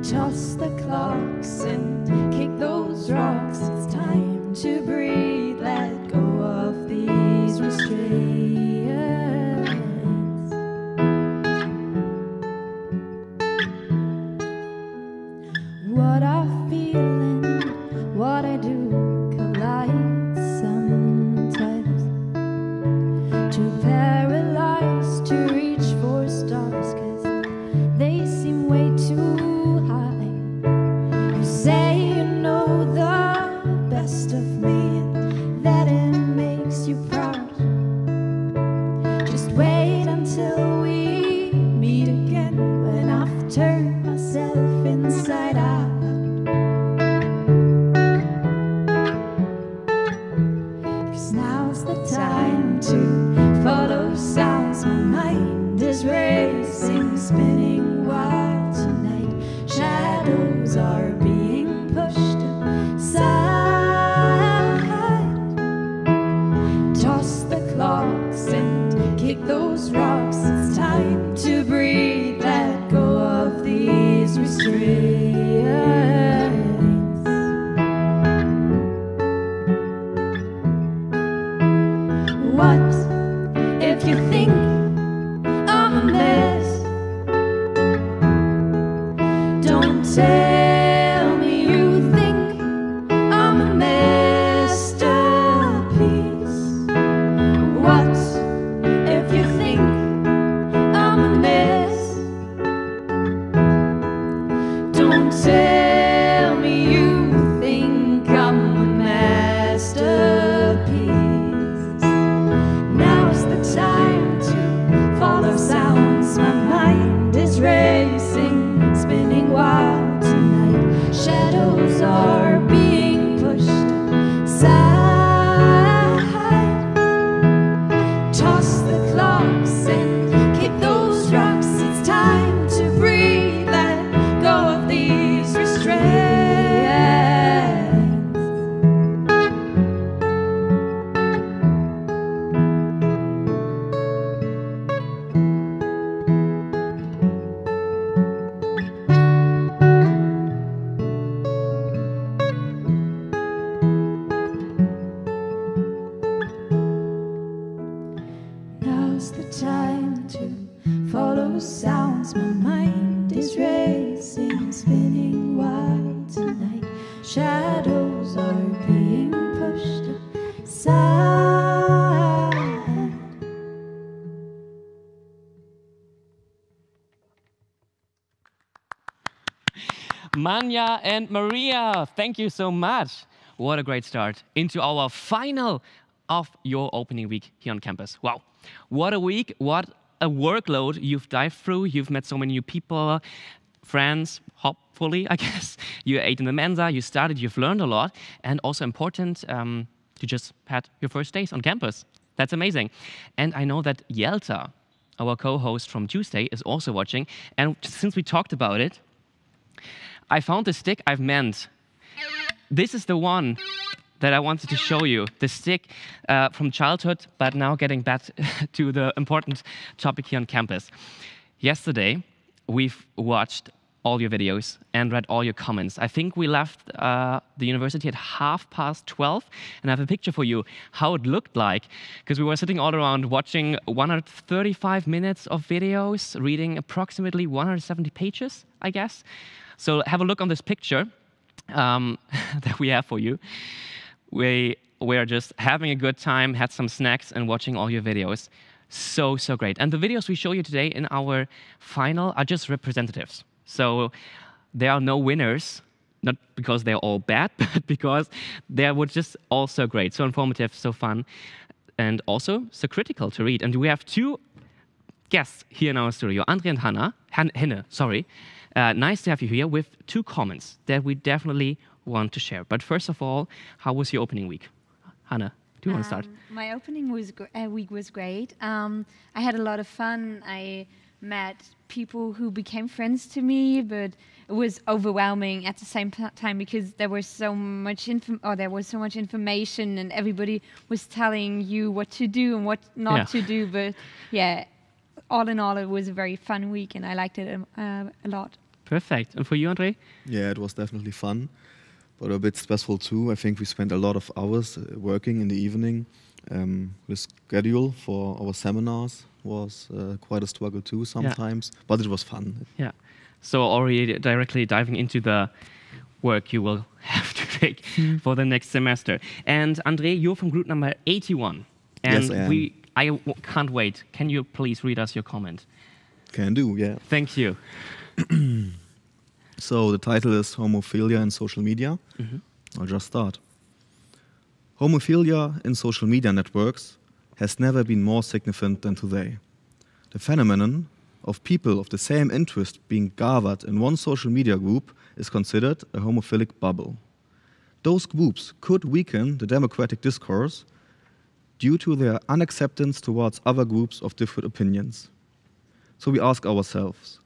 Toss the clocks and kick those rocks. It's time to breathe, let go of these restraints. What I feel and what I do collide sometimes. Too paralyzed to reach for stars, 'cause they seem way too high. You say you know the best of me, that it makes you proud. Just wait until we meet again, when I've turned myself inside out. 'Cause now's the time to follow sounds. My mind is racing, spinning wild tonight. Shadows are being pushed aside. Toss the clocks and kick those rocks. It's time to breathe, let go of these restraints. What if you think I'm a mess? Don't tell me you think I'm a masterpiece. What if you think I'm a mess? Don't tell me you think I'm a masterpiece. Now's the time to follow sounds. My mind is racing, spinning wild tonight. Shadows are being pushed aside. Toss the clocks and kick those rocks. It's time to breathe, let go of these restraints. Now's the time to follow sounds. My mind is racing, spinning wild tonight. Shadows are being pushed aside. Manja and Maria, thank you so much. What a great start into our final of your opening week here on campus. Wow, what a week, what a workload you've dived through. You've met so many new people, friends, hopefully, I guess. You ate in the Mensa, you studied, you've learned a lot, and also important to just had your first days on campus. That's amazing. And I know that Yelta, our co-host from Tuesday, is also watching. And since we talked about it, I found the stick I've meant. This is the one that I wanted to show you, the stick from childhood, but now getting back to the important topic here on campus. Yesterday, we've watched all your videos and read all your comments. I think we left the university at 12:30, and I have a picture for you how it looked like, because we were sitting all around watching 135 minutes of videos, reading approximately 170 pages, I guess. So have a look on this picture that we have for you. We were just having a good time, had some snacks, and watching all your videos. So great. And the videos we show you today in our final are just representatives. So there are no winners, not because they're all bad, but because they were just all so great, so informative, so fun, and also so critical to read. And we have two guests here in our studio, Andre and Henne, sorry. Nice to have you here with two comments that we definitely want to share. But first of all, how was your opening week? Hannah, do you want to start? My opening week was great. I had a lot of fun. I met people who became friends to me, but it was overwhelming at the same time because there was so much information, and everybody was telling you what to do and what not to do. But yeah, all in all, it was a very fun week, and I liked it a lot. Perfect. And for you, Andre? Yeah, it was definitely fun, but a bit stressful too. I think we spent a lot of hours working in the evening. The schedule for our seminars was quite a struggle too sometimes, but it was fun. Yeah. So already directly diving into the work you will have to take for the next semester. And Andre, you're from group number 81. And Yes, I am. can't wait. Can you please read us your comment? Can do, yeah. Thank you. So the title is Homophilia in Social Media. I'll just start. Homophilia in social media networks has never been more significant than today. The phenomenon of people of the same interest being gathered in one social media group is considered a homophilic bubble. Those groups could weaken the democratic discourse due to their unacceptance towards other groups of different opinions. So we ask ourselves,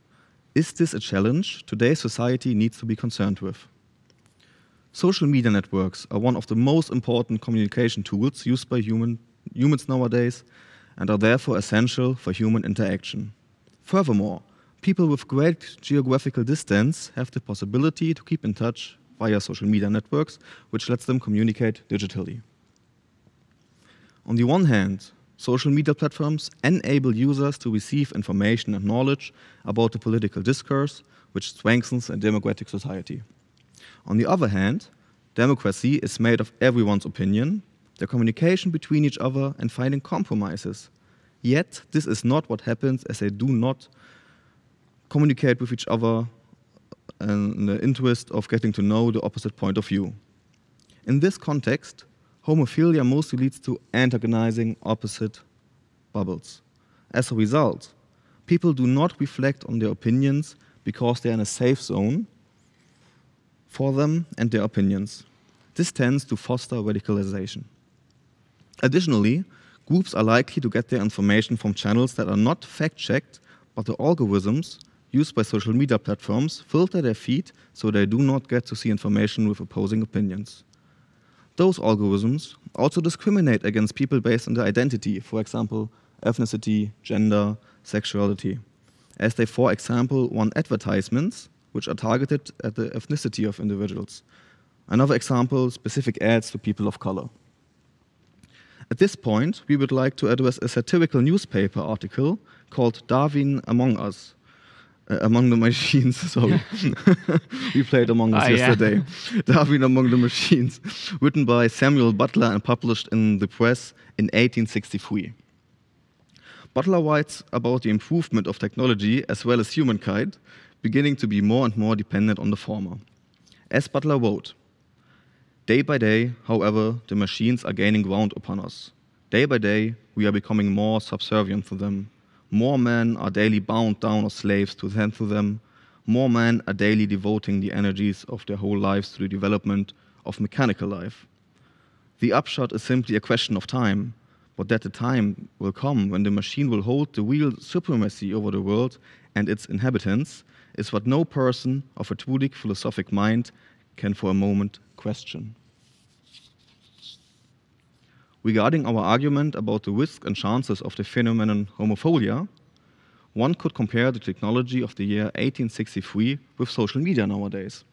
is this a challenge today's society needs to be concerned with? Social media networks are one of the most important communication tools used by humans nowadays and are therefore essential for human interaction. Furthermore, people with great geographical distance have the possibility to keep in touch via social media networks, which lets them communicate digitally. On the one hand, social media platforms enable users to receive information and knowledge about the political discourse, which strengthens a democratic society. On the other hand, democracy is made of everyone's opinion, the communication between each other, and finding compromises. Yet, this is not what happens as they do not communicate with each other in the interest of getting to know the opposite point of view. In this context, homophilia mostly leads to antagonizing opposite bubbles. As a result, people do not reflect on their opinions because they are in a safe zone for them and their opinions. This tends to foster radicalization. Additionally, groups are likely to get their information from channels that are not fact-checked, but the algorithms used by social media platforms filter their feed so they do not get to see information with opposing opinions. Those algorithms also discriminate against people based on their identity, for example, ethnicity, gender, sexuality, as they, for example, run advertisements which are targeted at the ethnicity of individuals. Another example, specific ads to people of color. At this point, we would like to address a satirical newspaper article called Darwin Among Us. Among the Machines, sorry. We played Among Us yesterday. Darwin Among the Machines, written by Samuel Butler and published in the press in 1863. Butler writes about the improvement of technology as well as humankind, beginning to be more and more dependent on the former. As Butler wrote, "Day by day, however, the machines are gaining ground upon us. Day by day, we are becoming more subservient to them. More men are daily bound down as slaves to tend to them. More men are daily devoting the energies of their whole lives to the development of mechanical life. The upshot is simply a question of time, but that the time will come when the machine will hold the real supremacy over the world and its inhabitants is what no person of a truly philosophic mind can for a moment question." Regarding our argument about the risks and chances of the phenomenon homophobia, one could compare the technology of the year 1863 with social media nowadays.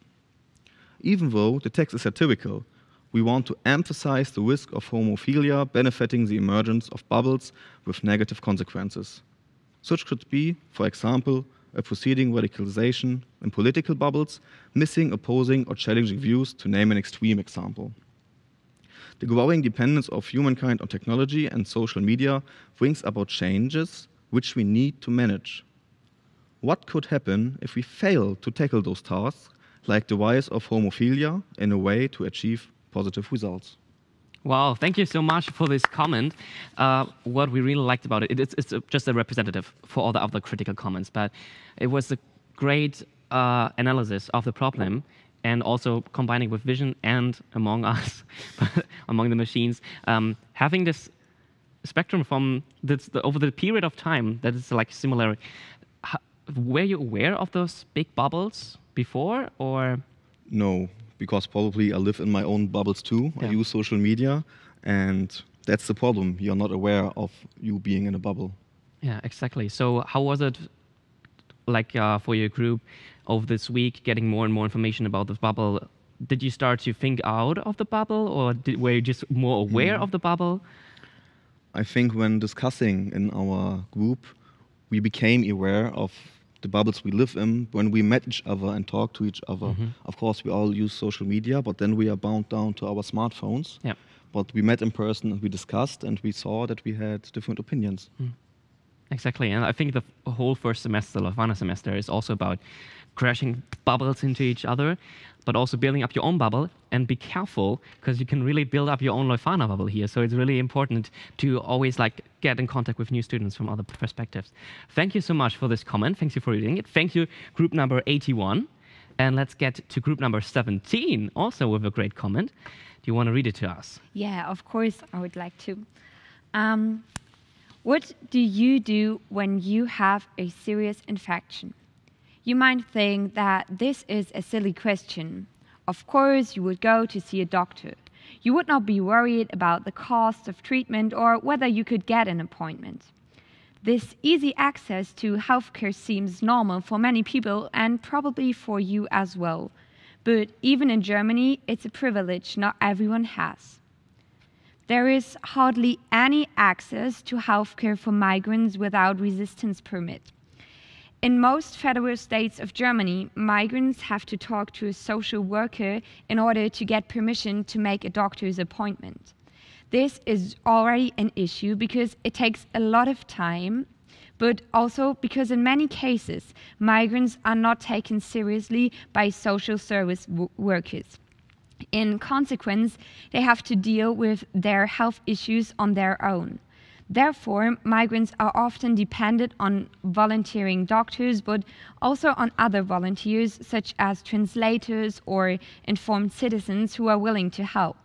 Even though the text is satirical, we want to emphasize the risk of homophilia benefiting the emergence of bubbles with negative consequences. Such could be, for example, a proceeding radicalization in political bubbles, missing, opposing, or challenging views, to name an extreme example. The growing dependence of humankind on technology and social media brings about changes which we need to manage. What could happen if we fail to tackle those tasks, like the rise of homophilia, in a way to achieve positive results? Wow, thank you so much for this comment. What we really liked about it, it's just a representative for all the other critical comments, but it was a great analysis of the problem, and also combining with vision and Among Us, among the machines, having this spectrum from over the period of time that is like similar. Were you aware of those big bubbles before, or? No, because probably I live in my own bubbles too. Yeah. I use social media, and that's the problem. You're not aware of you being in a bubble. Yeah, exactly. So how was it like for your group over this week, getting more and more information about the bubble? Did you start to think out of the bubble, or were you just more aware of the bubble? I think when discussing in our group, we became aware of the bubbles we live in when we met each other and talked to each other. Of course, we all use social media, but then we are bound down to our smartphones. Yeah. But we met in person and we discussed, and we saw that we had different opinions. Exactly, and I think the whole first semester, Leuphana semester, is also about crashing bubbles into each other, but also building up your own bubble. And be careful, because you can really build up your own Leuphana bubble here. So it's really important to always get in contact with new students from other perspectives. Thank you so much for this comment. Thank you for reading it. Thank you, group number 81. And let's get to group number 17, also with a great comment. Do you want to read it to us? Yeah, of course, I would like to. What do you do when you have a serious infection? You might think that this is a silly question. Of course, you would go to see a doctor. You would not be worried about the cost of treatment or whether you could get an appointment. This easy access to healthcare seems normal for many people and probably for you as well. But even in Germany, it's a privilege not everyone has. There is hardly any access to healthcare for migrants without residence permit. In most federal states of Germany, migrants have to talk to a social worker in order to get permission to make a doctor's appointment. This is already an issue because it takes a lot of time, but also because in many cases, migrants are not taken seriously by social service workers. In consequence, they have to deal with their health issues on their own. Therefore, migrants are often dependent on volunteering doctors, but also on other volunteers, such as translators or informed citizens who are willing to help.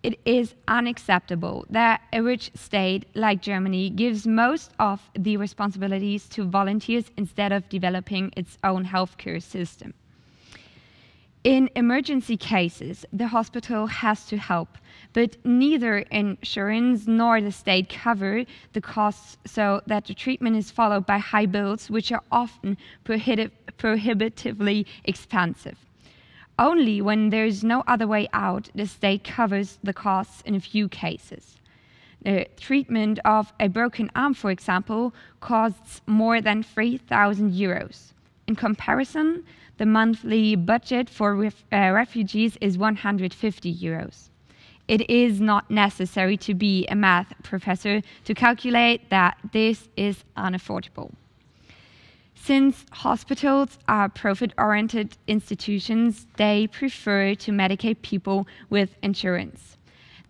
It is unacceptable that a rich state like Germany gives most of the responsibilities to volunteers instead of developing its own healthcare system. In emergency cases, the hospital has to help, but neither insurance nor the state cover the costs, so that the treatment is followed by high bills, which are often prohibitively expensive. Only when there is no other way out, the state covers the costs in a few cases. The treatment of a broken arm, for example, costs more than 3,000 euros. In comparison, the monthly budget for refugees is 150 euros. It is not necessary to be a math professor to calculate that this is unaffordable. Since hospitals are profit-oriented institutions, they prefer to medicate people with insurance.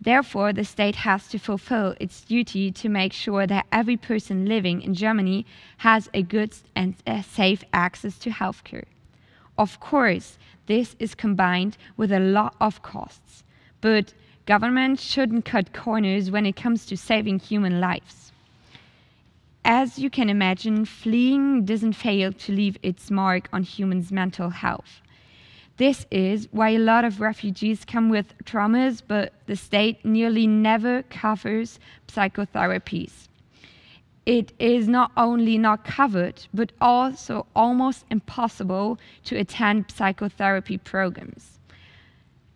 Therefore, the state has to fulfill its duty to make sure that every person living in Germany has a good and safe access to healthcare. Of course, this is combined with a lot of costs, but government shouldn't cut corners when it comes to saving human lives. As you can imagine, fleeing doesn't fail to leave its mark on humans' mental health. This is why a lot of refugees come with traumas, but the state nearly never covers psychotherapies. It is not only not covered, but also almost impossible to attend psychotherapy programs.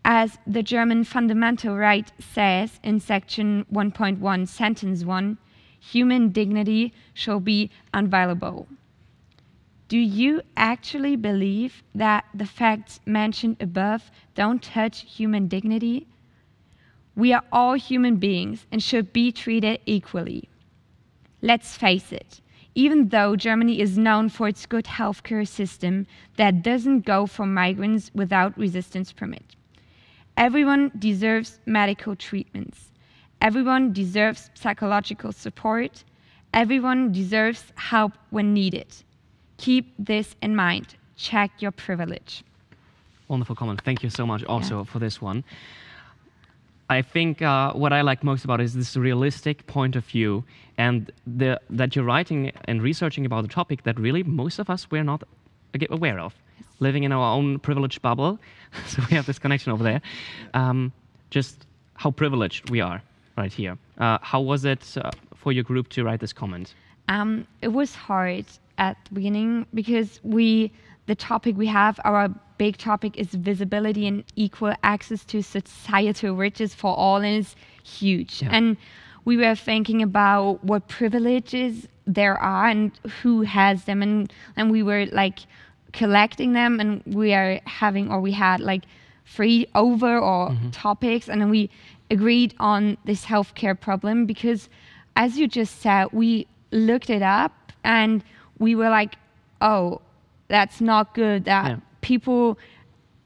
As the German fundamental right says in section 1.1, sentence 1, human dignity shall be inviolable. Do you actually believe that the facts mentioned above don't touch human dignity? We are all human beings and should be treated equally. Let's face it, even though Germany is known for its good healthcare system that doesn't go for migrants without residence permit. Everyone deserves medical treatments. Everyone deserves psychological support. Everyone deserves help when needed. Keep this in mind. Check your privilege. Wonderful comment. Thank you so much also for this one. I think what I like most about it is this realistic point of view, and that you're writing and researching about a topic that really most of us were not aware of. Living in our own privileged bubble, so we have this connection over there. Just how privileged we are right here. How was it for your group to write this comment? It was hard at the beginning because the topic we have, our big topic is visibility and equal access to societal riches for all, and it's huge. Yeah. And we were thinking about what privileges there are and who has them, and we were like collecting them, and we had like 3 topics, and then we agreed on this healthcare problem because, as you just said, we looked it up and we were like, oh, that's not good that people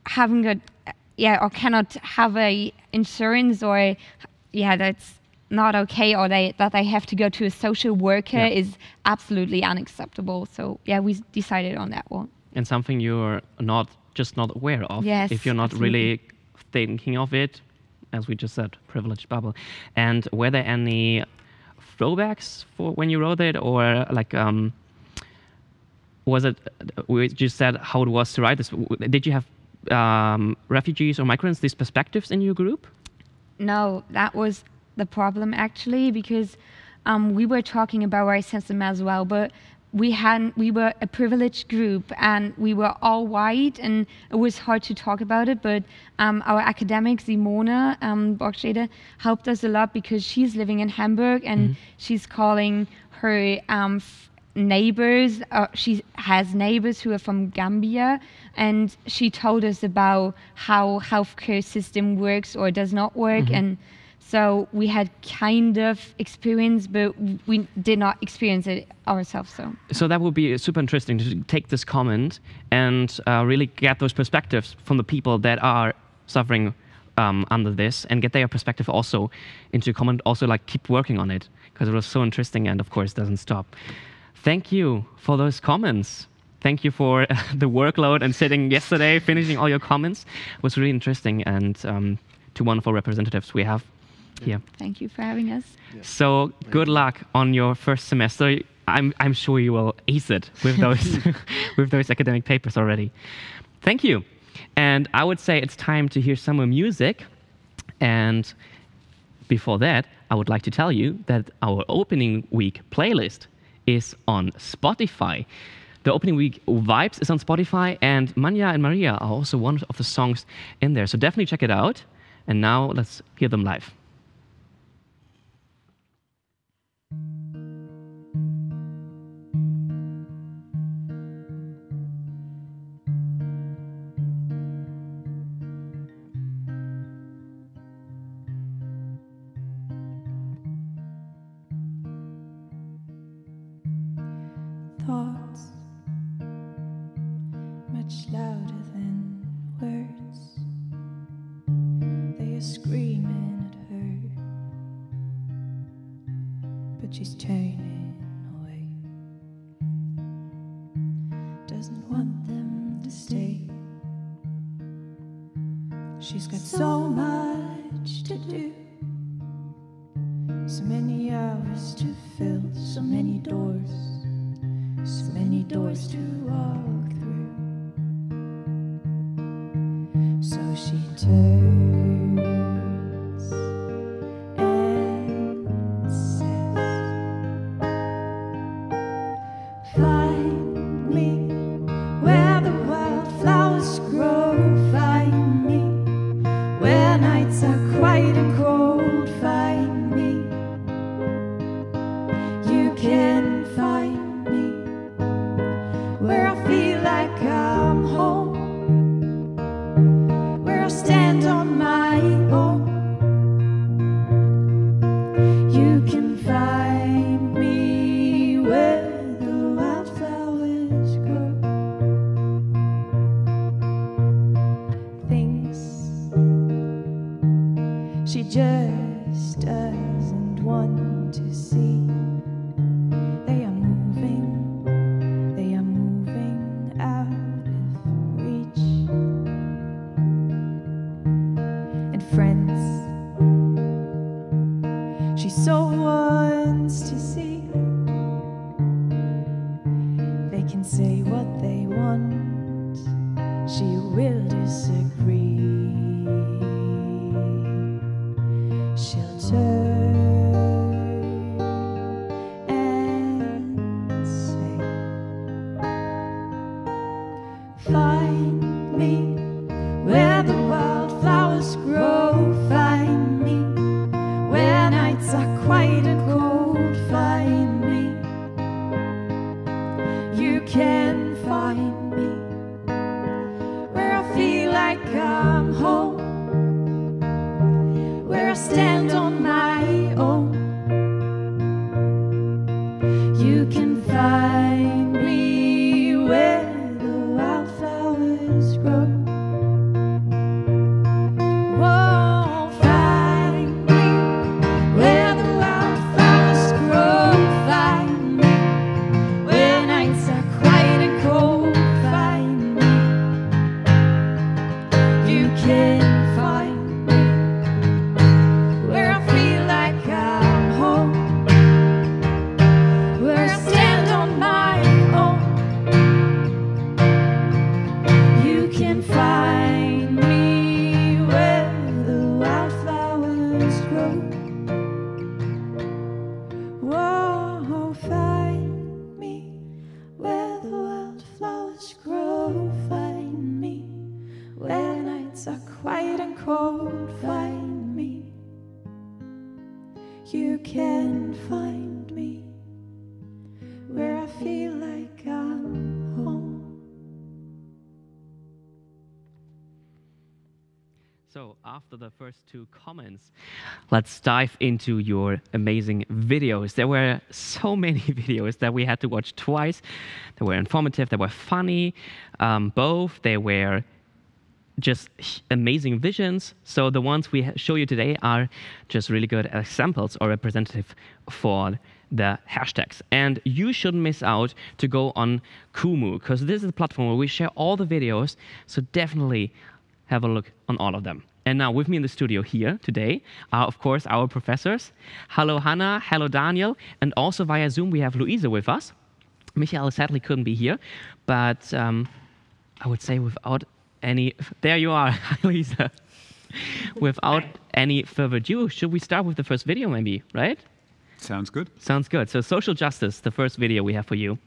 haven't got or cannot have a insurance, or that's not okay, or that they have to go to a social worker is absolutely unacceptable. So we decided on that one. And something you're not aware of. Yes, if you're not absolutely. really thinking of it, as we just said, privileged bubble. And were there any throwbacks for when you wrote it, or like was it, we just said how it was to write this? Did you have refugees or migrants, these perspectives in your group? No, that was the problem actually, because we were talking about racism as well, but we were a privileged group and we were all white, and it was hard to talk about it, but our academic Simone Borgstede helped us a lot because she's living in Hamburg and she's calling her neighbors. She has neighbors who are from Gambia, and she told us about how healthcare system works or does not work, and so we had kind of experience, but we did not experience it ourselves. So that would be super interesting to take this comment and really get those perspectives from the people that are suffering under this, and get their perspective also into comment, also like keep working on it, because it was so interesting and of course doesn't stop. Thank you for those comments. Thank you for the workload and sitting yesterday, finishing all your comments. It was really interesting, and two wonderful representatives we have here. Thank you for having us. So good luck on your first semester. I'm sure you will ace it with those with those academic papers already. Thank you. And I would say it's time to hear some more music. And before that, I would like to tell you that our opening week playlist is on Spotify. The opening week vibes is on Spotify, and Manja and Maria are also one of the songs in there. So definitely check it out. And now let's hear them live. Thoughts much louder than words, they are screaming at her, but she's turning away, doesn't want them to stay. She's got so much to do, so many hours to fill, so many doors to walk through. So she turns and says, find me where the wildflowers grow, find me where nights are quiet and cold, find me, you can find where I feel like I'm home, where I stand on my own. You can find me where the wildflowers grow. Things she just doesn't want to see. They are moving out of reach. And friends she so wants to see, they can say what they want, she will disagree. She'll turn and can find me where I feel like I'm home, where I stand on my own. You can find me where the wildflowers grow. Oh, find me where the wildflowers grow. Find me where nights are quiet and cold. Find me. You can find me where I feel like I'm home, where I stand on my own. You can find me where the wildflowers grow. Whoa, find me where the wildflowers grow. Find me where nights are quiet and cold. Find me. You can find me where I feel like I'm home. So after the first two comments, let's dive into your amazing videos. There were so many videos that we had to watch twice. They were informative, they were funny, both. They were just amazing visions. So the ones we show you today are just really good examples or representative for the hashtags. And you shouldn't miss out to go on Kumu, because this is a platform where we share all the videos. So definitely have a look on all of them. And now with me in the studio here today are, of course, our professors. Hello, Hannah. Hello, Daniel. And also via Zoom, we have Luisa with us. Michael sadly couldn't be here, but I would say without any... There you are, Luisa. Without any further ado, should we start with the first video maybe, right? Sounds good. Sounds good. So social justice, the first video we have for you.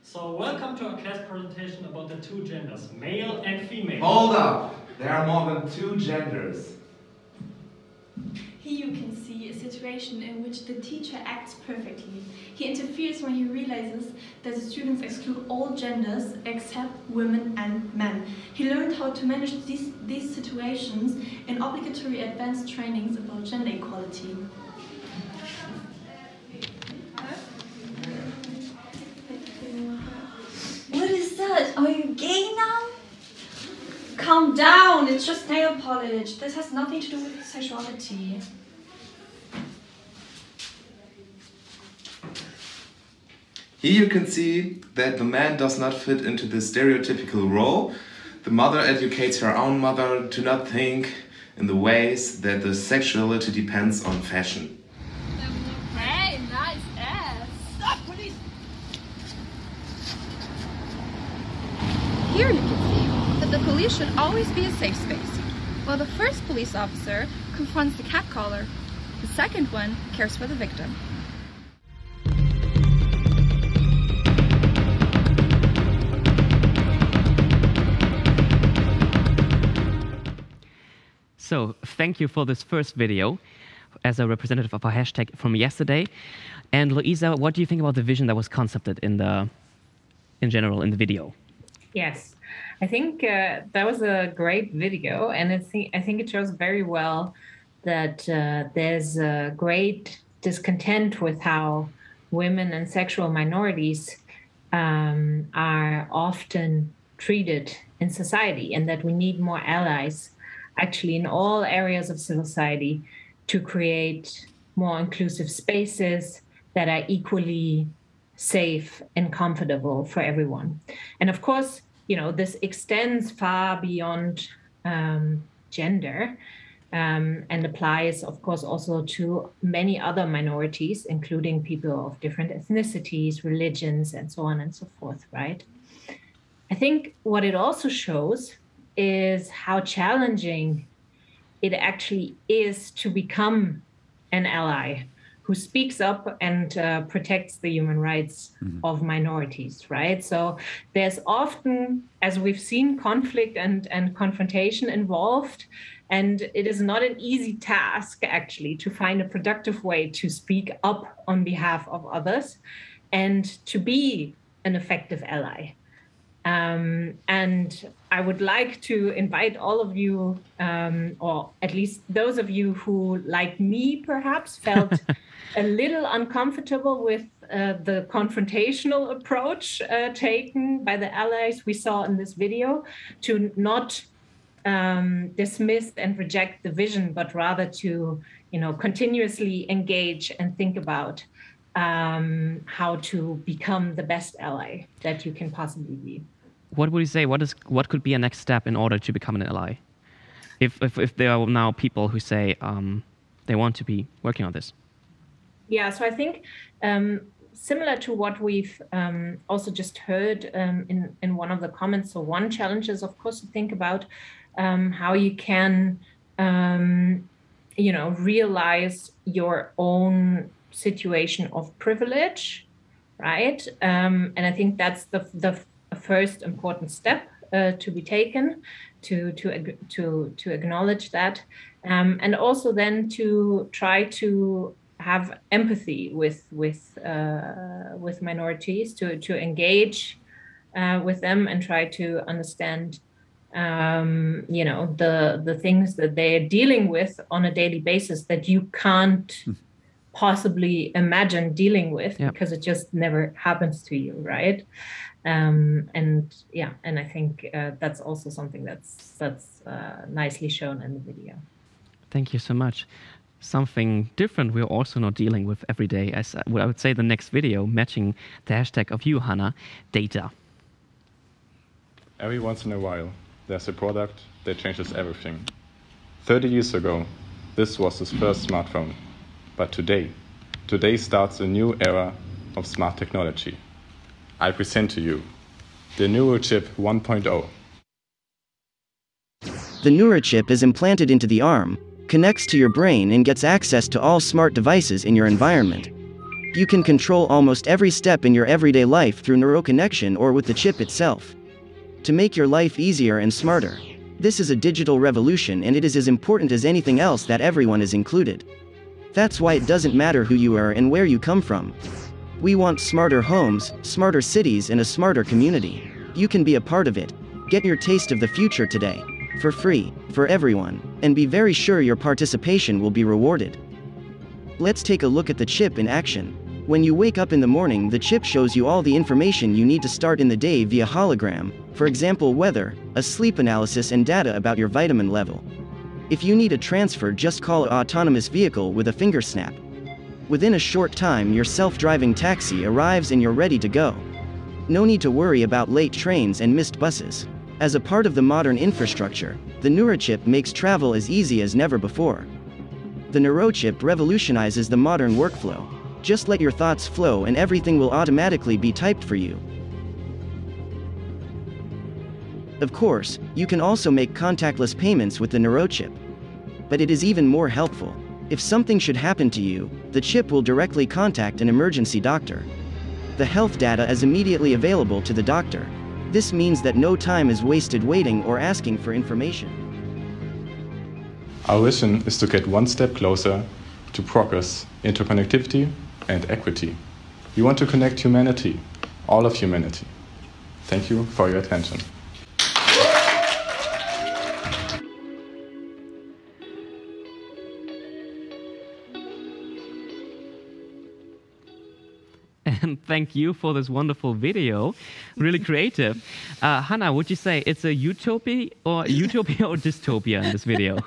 So welcome to our class presentation about the two genders, male and female. Hold up! There are more than two genders. Here you can see a situation in which the teacher acts perfectly. He interferes when he realizes that the students exclude all genders except women and men. He learned how to manage these situations in obligatory advanced trainings about gender equality. What is that? Are you gay now? Calm down, it's just nail polish. This has nothing to do with sexuality. Here you can see that the man does not fit into the stereotypical role. The mother educates her own mother to not think in the ways that the sexuality depends on fashion. Hey, nice ass! Stop, police! Here you can see that the police should always be a safe space. While the first police officer confronts the catcaller, the second one cares for the victim. So thank you for this first video as a representative of our hashtag from yesterday. And Luisa, what do you think about the vision that was concepted in general in the video? Yes, I think that was a great video, and I think it shows very well that there's a great discontent with how women and sexual minorities are often treated in society, and that we need more allies actually in all areas of society to create more inclusive spaces that are equally safe and comfortable for everyone. And of course, you know, this extends far beyond gender and applies, of course, also to many other minorities, including people of different ethnicities, religions, and so on and so forth, right? I think what it also shows is how challenging it actually is to become an ally who speaks up and protects the human rights of minorities, right? So there's often, as we've seen, conflict and confrontation involved. And it is not an easy task, actually, to find a productive way to speak up on behalf of others and to be an effective ally. And I would like to invite all of you, or at least those of you who, like me, perhaps felt a little uncomfortable with the confrontational approach taken by the allies we saw in this video, to not dismiss and reject the vision, but rather to, continuously engage and think about how to become the best ally that you can possibly be. What would you say? What could be a next step in order to become an ally? If there are now people who say they want to be working on this. Yeah, so I think similar to what we've also just heard in one of the comments. So one challenge is, of course, to think about how you can, realize your own situation of privilege, right? And I think that's the first important step to be taken, to acknowledge that, and also then to try to have empathy with minorities, to engage with them and try to understand the things that they're dealing with on a daily basis that you can't possibly imagine dealing with, because it just never happens to you, right? And I think that's also something that's nicely shown in the video. Thank you so much. Something different we're also not dealing with every day, as I would say the next video, matching the hashtag of you, Hannah, data. Every once in a while, there's a product that changes everything. 30 years ago, this was his first smartphone. But today starts a new era of smart technology. I present to you the Neurochip 1.0. The Neurochip is implanted into the arm, connects to your brain and gets access to all smart devices in your environment. You can control almost every step in your everyday life through neuroconnection or with the chip itself. To make your life easier and smarter. This is a digital revolution, and it is as important as anything else that everyone is included. That's why it doesn't matter who you are and where you come from. We want smarter homes, smarter cities, and a smarter community. You can be a part of it. Get your taste of the future today. For free, for everyone, and be very sure your participation will be rewarded. Let's take a look at the chip in action. When you wake up in the morning, the chip shows you all the information you need to start in the day via hologram, for example weather, a sleep analysis and data about your vitamin level. If you need a transfer, just call an autonomous vehicle with a finger snap. Within a short time, your self-driving taxi arrives and you're ready to go. No need to worry about late trains and missed buses. As a part of the modern infrastructure, the Neurochip makes travel as easy as never before. The Neurochip revolutionizes the modern workflow. Just let your thoughts flow and everything will automatically be typed for you. Of course, you can also make contactless payments with the Neurochip. But it is even more helpful. If something should happen to you, the chip will directly contact an emergency doctor. The health data is immediately available to the doctor. This means that no time is wasted waiting or asking for information. Our vision is to get one step closer to progress, interconnectivity, and equity. We want to connect humanity, all of humanity. Thank you for your attention. And thank you for this wonderful video. Really creative. Hannah, would you say it's a utopia or dystopia in this video?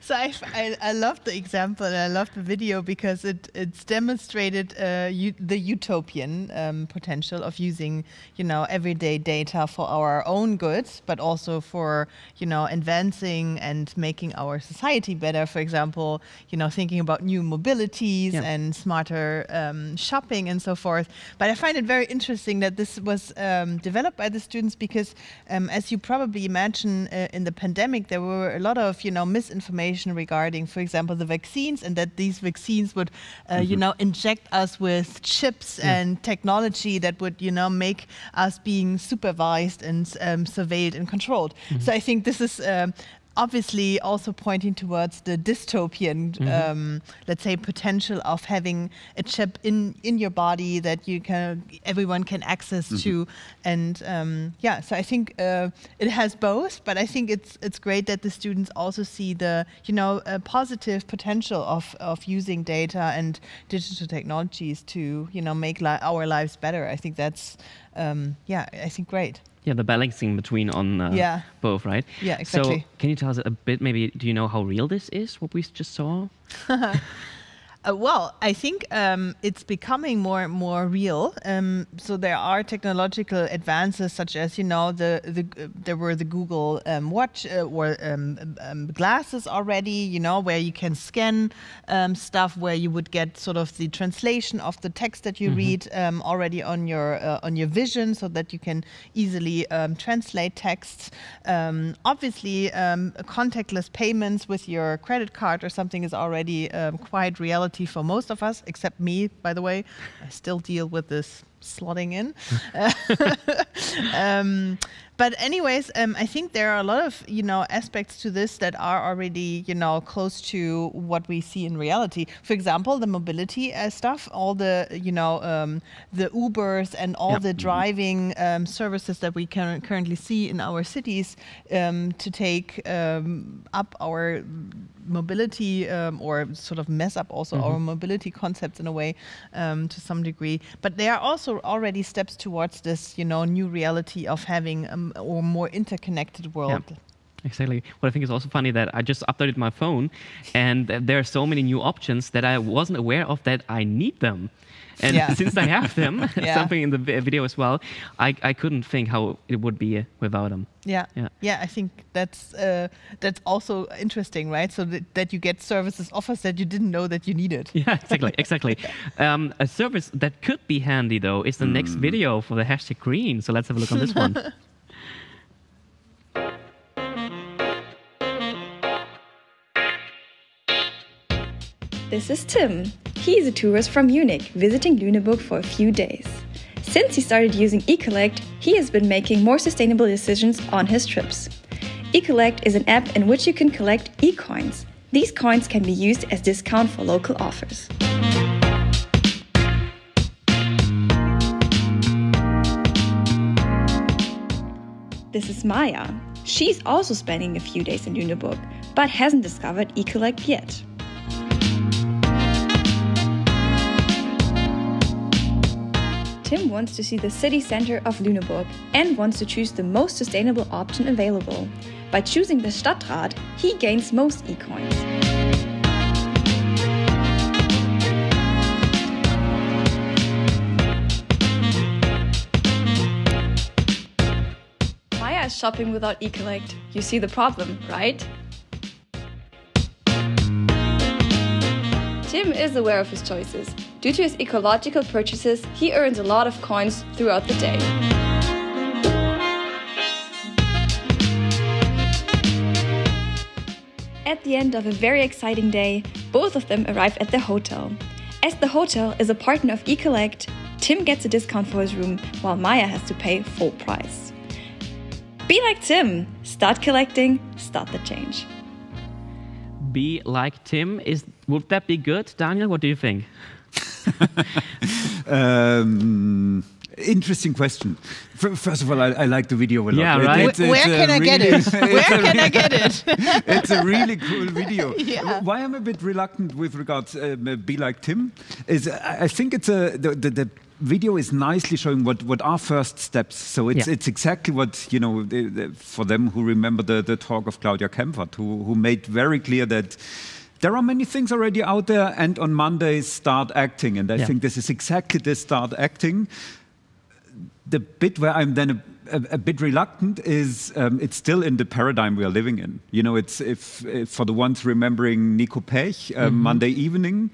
So I love the example and I love the video because it's demonstrated the utopian potential of using, everyday data for our own goods, but also for, advancing and making our society better. For example, thinking about new mobilities and smarter shopping and so forth. But I find it very interesting that this was developed by the students because, as you probably imagine, in the pandemic, there were a lot of, misinformation information regarding, for example, the vaccines, and that these vaccines would, inject us with chips and technology that would, make us being supervised and surveilled and controlled. So I think this is obviously also pointing towards the dystopian, let's say, potential of having a chip in your body that everyone can access to, and so I think it has both. But I think it's great that the students also see the positive potential of using data and digital technologies to make our lives better. I think that's I think great. Yeah, the balancing between both, right? Yeah, exactly. So can you tell us a bit, maybe, do you know how real this is, what we just saw? Well, I think it's becoming more and more real. So there are technological advances, such as there were the Google Watch or glasses already. Where you can scan stuff, where you would get sort of the translation of the text that you read already on your vision, so that you can easily translate texts. Obviously, contactless payments with your credit card or something is already quite reality for most of us, except me, by the way. I still deal with this slotting in. But anyways, I think there are a lot of aspects to this that are already close to what we see in reality. For example, the mobility stuff, all the the Ubers and all the driving services that we can currently see in our cities to take up our mobility or sort of mess up also our mobility concepts in a way to some degree. But there are also already steps towards this new reality of having or more interconnected world. Yeah. Exactly. What I think is also funny that I just updated my phone, and there are so many new options that I wasn't aware of that I need them. And since I have them, something in the video as well, I couldn't think how it would be without them. Yeah. I think that's also interesting, right? So that you get services, offers that you didn't know that you needed. Yeah, exactly. A service that could be handy, though, is the next video for the hashtag green. So let's have a look on this one. This is Tim. He's a tourist from Munich, visiting Lüneburg for a few days. Since he started using ECollect, he has been making more sustainable decisions on his trips. ECollect is an app in which you can collect e-coins. These coins can be used as discount for local offers. This is Maya. She's also spending a few days in Lüneburg, but hasn't discovered ECollect yet. Tim wants to see the city center of Lüneburg and wants to choose the most sustainable option available. By choosing the Stadtrat, he gains most e-coins. Maya is shopping without ECollect. You see the problem, right? Tim is aware of his choices. Due to his ecological purchases, he earns a lot of coins throughout the day. At the end of a very exciting day, both of them arrive at their hotel. As the hotel is a partner of ECollect, Tim gets a discount for his room, while Maya has to pay full price. Be like Tim. Start collecting, start the change. Be like Tim. Would that be good, Daniel? What do you think? Interesting question. First of all, I like the video a lot. Yeah, right? Where can I get it? Where can I get it? It's a really cool video. Yeah. Why I'm a bit reluctant with regards Be Like Tim is I think it's the video is nicely showing what are first steps. So it's exactly what, for them who remember the talk of Claudia Kempfert, who made very clear that there are many things already out there, and on Mondays start acting. And I think this is exactly this, start acting. The bit where I'm then a bit reluctant is it's still in the paradigm we are living in. It's if for the ones remembering Nico Pech, Monday evening,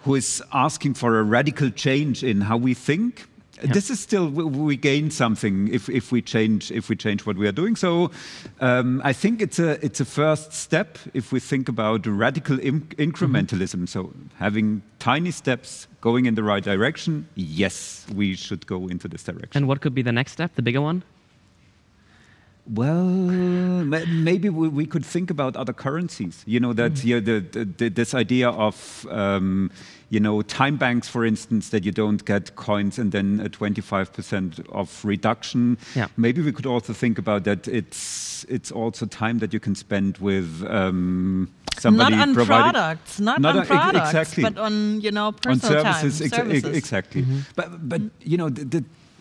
who is asking for a radical change in how we think. This is still we gain something if we change what we are doing. So I think it's a first step if we think about radical incrementalism. So having tiny steps going in the right direction. Yes, we should go into this direction. And what could be the next step, the bigger one? Well, maybe we could think about other currencies. You know, that this idea of time banks, for instance, that you don't get coins and then a 25% of reduction. Yeah. Maybe we could also think about that. It's also time that you can spend with somebody not on providing products, not on products, exactly. but on on personal services, time. Services. Exactly. But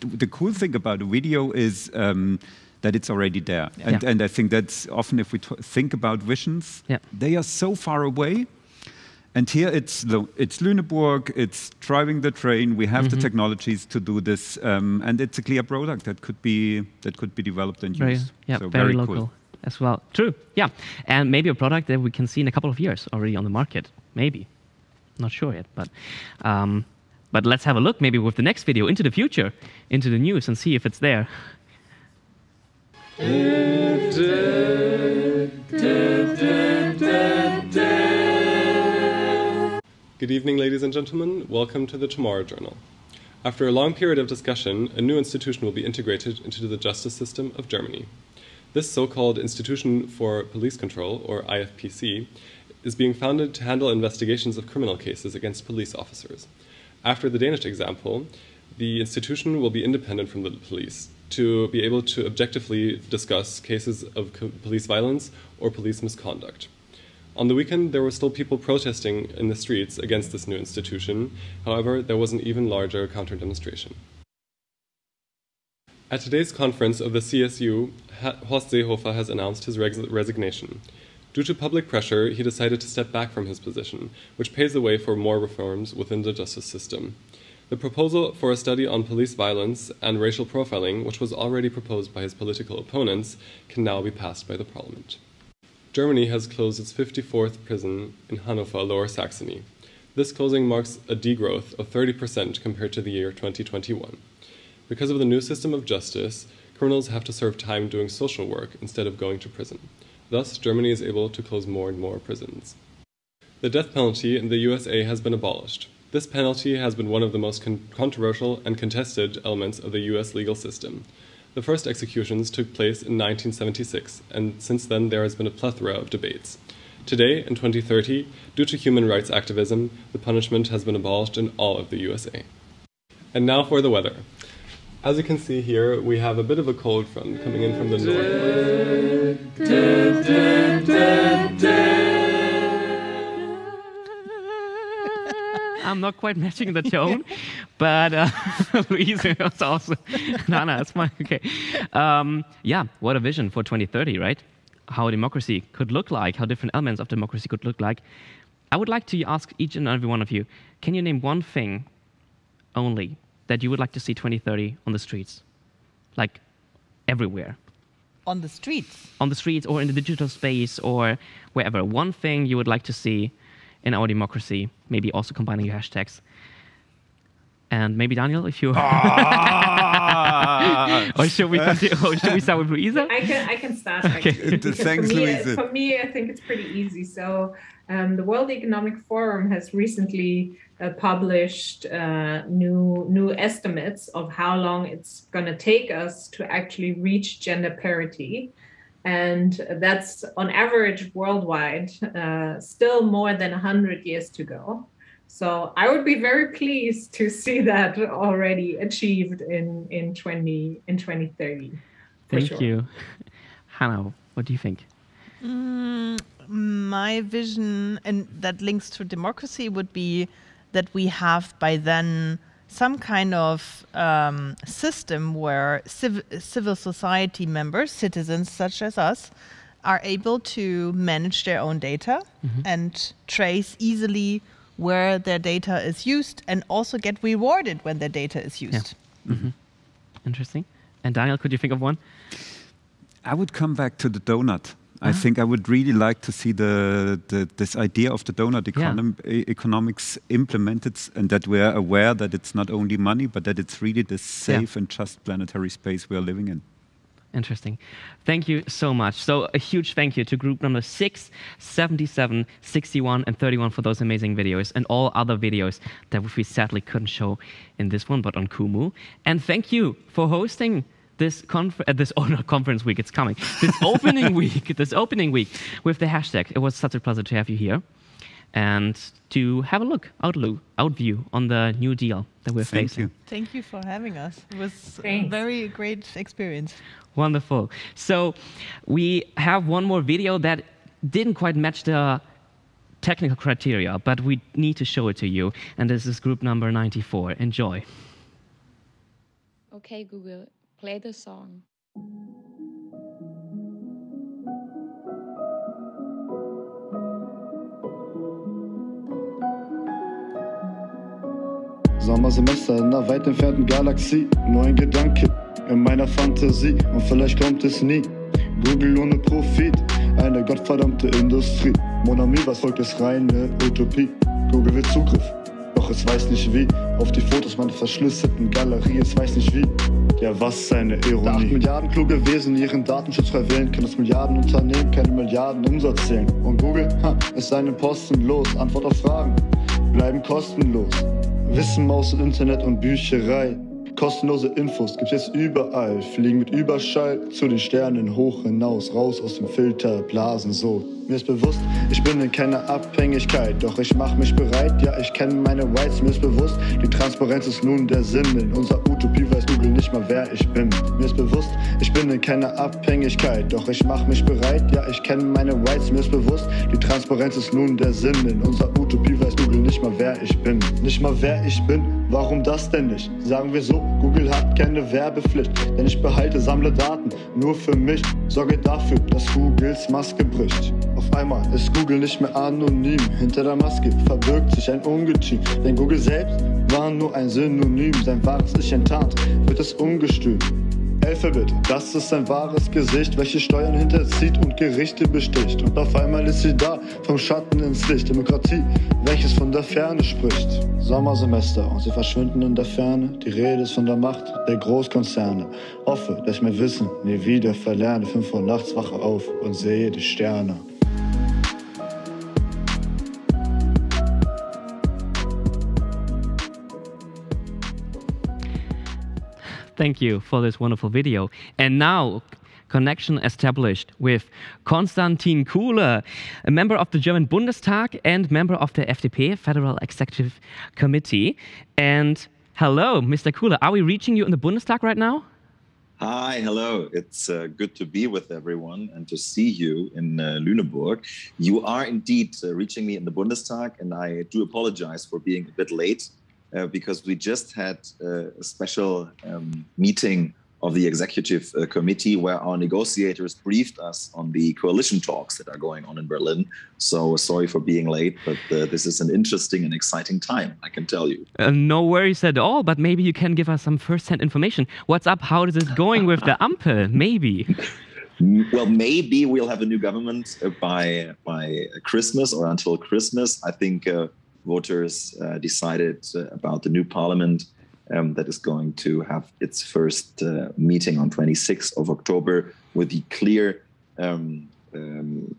the cool thing about a video is. That it's already there. And I think that's often if we think about visions, they are so far away. And here it's Lüneburg, it's driving the train, we have the technologies to do this, and it's a clear product that could be developed and used. So very local cool. as well. True, yeah. And maybe a product that we can see in a couple of years already on the market. Maybe. Not sure yet, but let's have a look maybe with the next video into the future, into the news, and see if it's there. Good evening, ladies and gentlemen. Welcome to the Tomorrow Journal. After a long period of discussion, a new institution will be integrated into the justice system of Germany. This so-called Institution for Police Control, or IFPC, is being founded to handle investigations of criminal cases against police officers. After the Danish example, the institution will be independent from the police, to be able to objectively discuss cases of police violence or police misconduct. On the weekend, there were still people protesting in the streets against this new institution. However, there was an even larger counter-demonstration. At today's conference of the CSU, Horst Seehofer has announced his resignation. Due to public pressure, he decided to step back from his position, which paves the way for more reforms within the justice system. The proposal for a study on police violence and racial profiling, which was already proposed by his political opponents, can now be passed by the parliament. Germany has closed its 54th prison in Hanover, Lower Saxony. This closing marks a degrowth of 30% compared to the year 2021. Because of the new system of justice, criminals have to serve time doing social work instead of going to prison. Thus, Germany is able to close more and more prisons. The death penalty in the USA has been abolished. This penalty has been one of the most controversial and contested elements of the US legal system. The first executions took place in 1976, and since then there has been a plethora of debates. Today, in 2030, due to human rights activism, the punishment has been abolished in all of the USA. And now for the weather. As you can see here, we have a bit of a cold front coming in from the north. I'm not quite matching the tone, but Louise was also. No, it's fine. Okay. Yeah, what a vision for 2030, right? How democracy could look like, how different elements of democracy could look like. I would like to ask each and every one of you, can you name one thing only that you would like to see 2030 on the streets? Like everywhere. On the streets? On the streets or in the digital space or wherever. One thing you would like to see in our democracy, maybe also combining your hashtags. And maybe Daniel, if you... or should we continue? Or should we start with Louisa? I can start. Okay. Thanks, Louisa. For me, I think it's pretty easy. So the World Economic Forum has recently published new estimates of how long it's going to take us to actually reach gender parity. And that's on average worldwide, still more than 100 years to go. So I would be very pleased to see that already achieved in 2030. Thank you. Hannah, what do you think? My vision, and that links to democracy, would be that we have by then some kind of system where civil society members, citizens such as us, are able to manage their own data and trace easily where their data is used and also get rewarded when their data is used. Yeah. Interesting. And Daniel, could you think of one? I would come back to the donut. I think I would really like to see this idea of the donut economics implemented, and that we're aware that it's not only money, but that it's really the safe and just planetary space we are living in. Interesting. Thank you so much. So a huge thank you to group number 6, 77, 61, and 31 for those amazing videos, and all other videos that we sadly couldn't show in this one, but on Kumu. And thank you for hosting this conference week. It's coming. This opening week. This opening week with the hashtag. It was such a pleasure to have you here, and to have a look, out view on the new deal that we're facing. Thank you for having us. It was a very great experience. Wonderful. So we have one more video that didn't quite match the technical criteria, but we need to show it to you. And this is group number 94. Enjoy. Okay, Google, play the song. Sommersemester in einer weit entfernten Galaxie, nur ein Gedanke in meiner Fantasie und vielleicht kommt es nie. Google ohne Profit, eine gottverdammte Industrie. Mon ami, was folgt, ist reine Utopie. Google will Zugriff, doch es weiß nicht wie. Auf die Fotos meiner verschlüsselten Galerie, es weiß nicht wie. Ja, was eine Ironie. 8 Milliarden kluge Wesen ihren Datenschutz verwählen, können das Milliardenunternehmen keine Milliarden Umsatz zählen. Und Google, ist seinen Posten los. Antwort auf Fragen bleiben kostenlos. Wissen, Maus und Internet und Bücherei. Kostenlose Infos gibt's jetzt überall. Fliegen mit Überschall zu den Sternen hoch hinaus. Raus aus dem Filter, Blasen so. Mir ist bewusst, ich bin in keiner Abhängigkeit. Doch ich mach mich bereit, ja, ich kenne meine Rights. Mir ist bewusst, die Transparenz ist nun der Sinn. In unserer Utopie weiß Google nicht mal, wer ich bin. Mir ist bewusst, ich bin in keiner Abhängigkeit. Doch ich mach mich bereit, ja, ich kenne meine Rights. Mir ist bewusst, die Transparenz ist nun der Sinn. In unserer Utopie weiß Google nicht mal, wer ich bin. Nicht mal, wer ich bin, warum das denn nicht? Sagen wir so, Google hat keine Werbepflicht. Denn ich behalte, sammle Daten nur für mich. Sorge dafür, dass Googles Maske bricht. Auf einmal ist Google nicht mehr anonym. Hinter der Maske verbirgt sich ein Ungetüm. Denn Google selbst war nur ein Synonym. Sein wahres Ich enttarnt, wird es ungestüm. Alphabet, das ist sein wahres Gesicht, welches Steuern hinterzieht und Gerichte besticht. Und auf einmal ist sie da, vom Schatten ins Licht. Demokratie, welches von der Ferne spricht. Sommersemester und sie verschwinden in der Ferne. Die Rede ist von der Macht der Großkonzerne. Hoffe, dass ich mein Wissen nie wieder verlerne. 5 Uhr nachts wache auf und sehe die Sterne. Thank you for this wonderful video. And now, connection established with Konstantin Kuhle, a member of the German Bundestag and member of the FDP, Federal Executive Committee. And hello, Mr. Kuhle, are we reaching you in the Bundestag right now? Hi, hello. It's good to be with everyone and to see you in Lüneburg. You are indeed reaching me in the Bundestag, and I do apologize for being a bit late. Because we just had a special meeting of the executive committee where our negotiators briefed us on the coalition talks that are going on in Berlin. So sorry for being late, but this is an interesting and exciting time, I can tell you. No worries at all, but maybe you can give us some first-hand information. What's up? How is it going with the Ampel? Maybe. Well, maybe we'll have a new government by Christmas or until Christmas. I think voters decided about the new parliament that is going to have its first meeting on 26th of October with the clear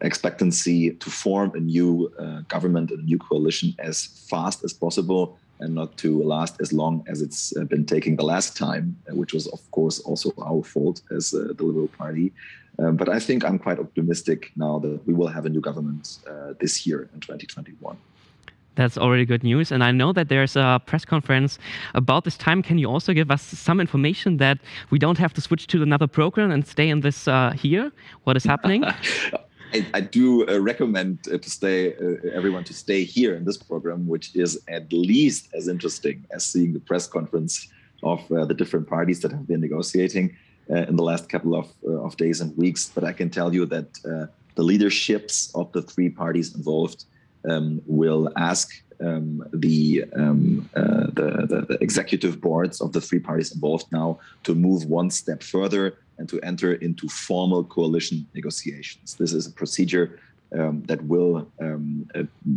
expectancy to form a new government, a new coalition as fast as possible and not to last as long as it's been taking the last time, which was, of course, also our fault as the Liberal Party. But I think I'm quite optimistic now that we will have a new government this year in 2021. That's already good news. And I know that there's a press conference about this time. Can you also give us some information that we don't have to switch to another program and stay in this here? What is happening? I do recommend everyone to stay here in this program, which is at least as interesting as seeing the press conference of the different parties that have been negotiating in the last couple of days and weeks. But I can tell you that the leaderships of the 3 parties involved will ask the executive boards of the 3 parties involved now to move one step further and to enter into formal coalition negotiations. This is a procedure that will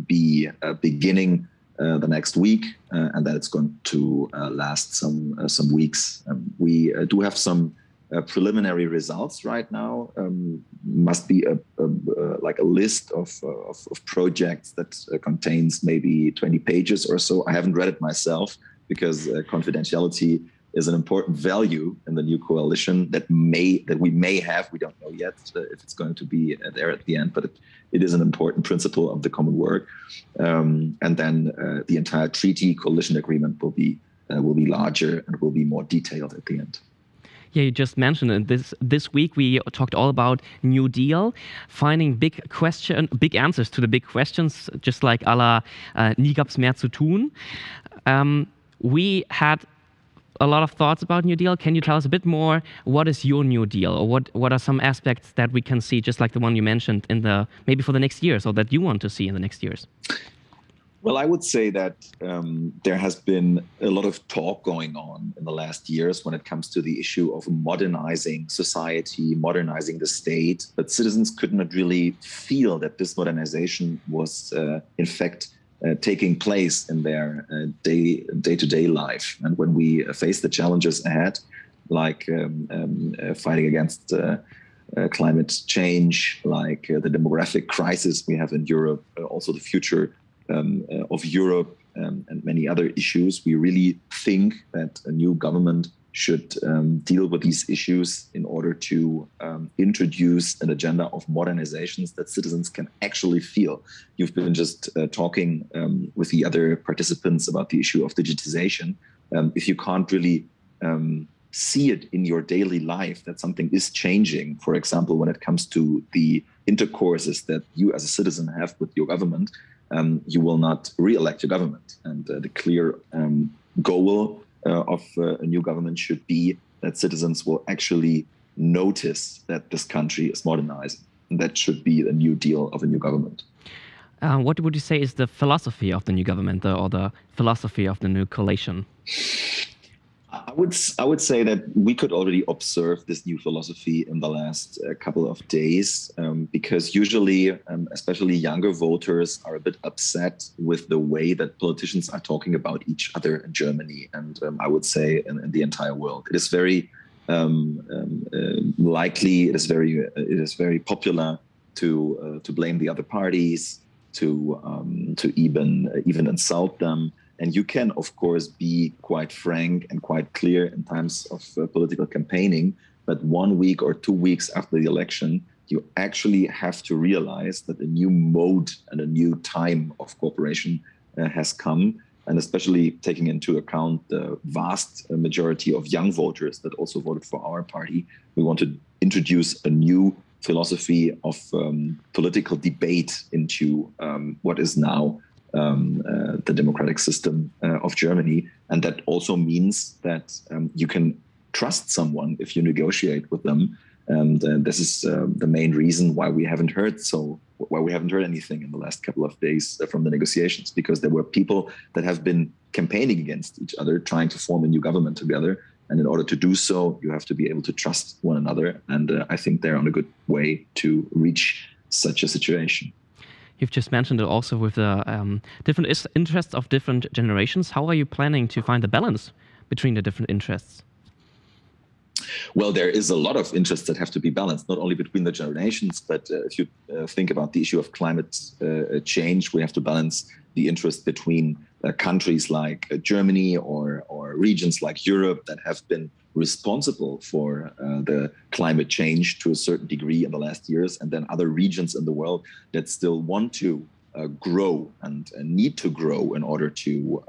be beginning the next week, and that it's going to last some weeks. We do have some preliminary results right now. Must be like a list of projects that contains maybe 20 pages or so. I haven't read it myself because confidentiality is an important value in the new coalition that we may have. We don't know yet if it's going to be there at the end, but it is an important principle of the common work. And then the entire treaty coalition agreement will be larger and will be more detailed at the end. Yeah, you just mentioned it. This week we talked all about New Deal, finding big answers to the big questions, just like à la nie gab's mehr zu tun. We had a lot of thoughts about New Deal. Can you tell us a bit more? What is your New Deal, or what are some aspects that we can see, just like the one you mentioned maybe for the next years, or that you want to see in the next years? Well, I would say that there has been a lot of talk going on in the last years when it comes to the issue of modernizing society, modernizing the state, but citizens could not really feel that this modernization was, in fact, taking place in their day-to-day life. And when we face the challenges ahead, like fighting against climate change, like the demographic crisis we have in Europe, also the future of Europe and many other issues, we really think that a new government should deal with these issues in order to introduce an agenda of modernizations that citizens can actually feel. You've been just talking with the other participants about the issue of digitization. If you can't really see it in your daily life, that something is changing, for example, when it comes to the intercourses that you as a citizen have with your government, you will not re-elect your government. And the clear goal of a new government should be that citizens will actually notice that this country is modernizing. And that should be the new deal of a new government. What would you say is the philosophy of the new government, or the philosophy of the new coalition? I would say that we could already observe this new philosophy in the last couple of days, because usually, especially younger voters, are a bit upset with the way that politicians are talking about each other in Germany, and I would say in the entire world. It is very likely. It is very popular to blame the other parties, to even insult them. And you can, of course, be quite frank and quite clear in times of political campaigning, but 1 week or 2 weeks after the election, you actually have to realize that a new mode and a new time of cooperation has come, and especially taking into account the vast majority of young voters that also voted for our party, we want to introduce a new philosophy of political debate into what is now the democratic system of Germany. And that also means that you can trust someone if you negotiate with them. And this is the main reason why we haven't heard anything in the last couple of days from the negotiations, because there were people that have been campaigning against each other, trying to form a new government together. And in order to do so, you have to be able to trust one another. And I think they're on a good way to reach such a situation. You've just mentioned it also with the different interests of different generations. How are you planning to find the balance between the different interests? Well, there is a lot of interests that have to be balanced, not only between the generations, but if you think about the issue of climate change, we have to balance the interest between countries like Germany or regions like Europe that have been responsible for the climate change to a certain degree in the last years, and then other regions in the world that still want to grow and need to grow in order to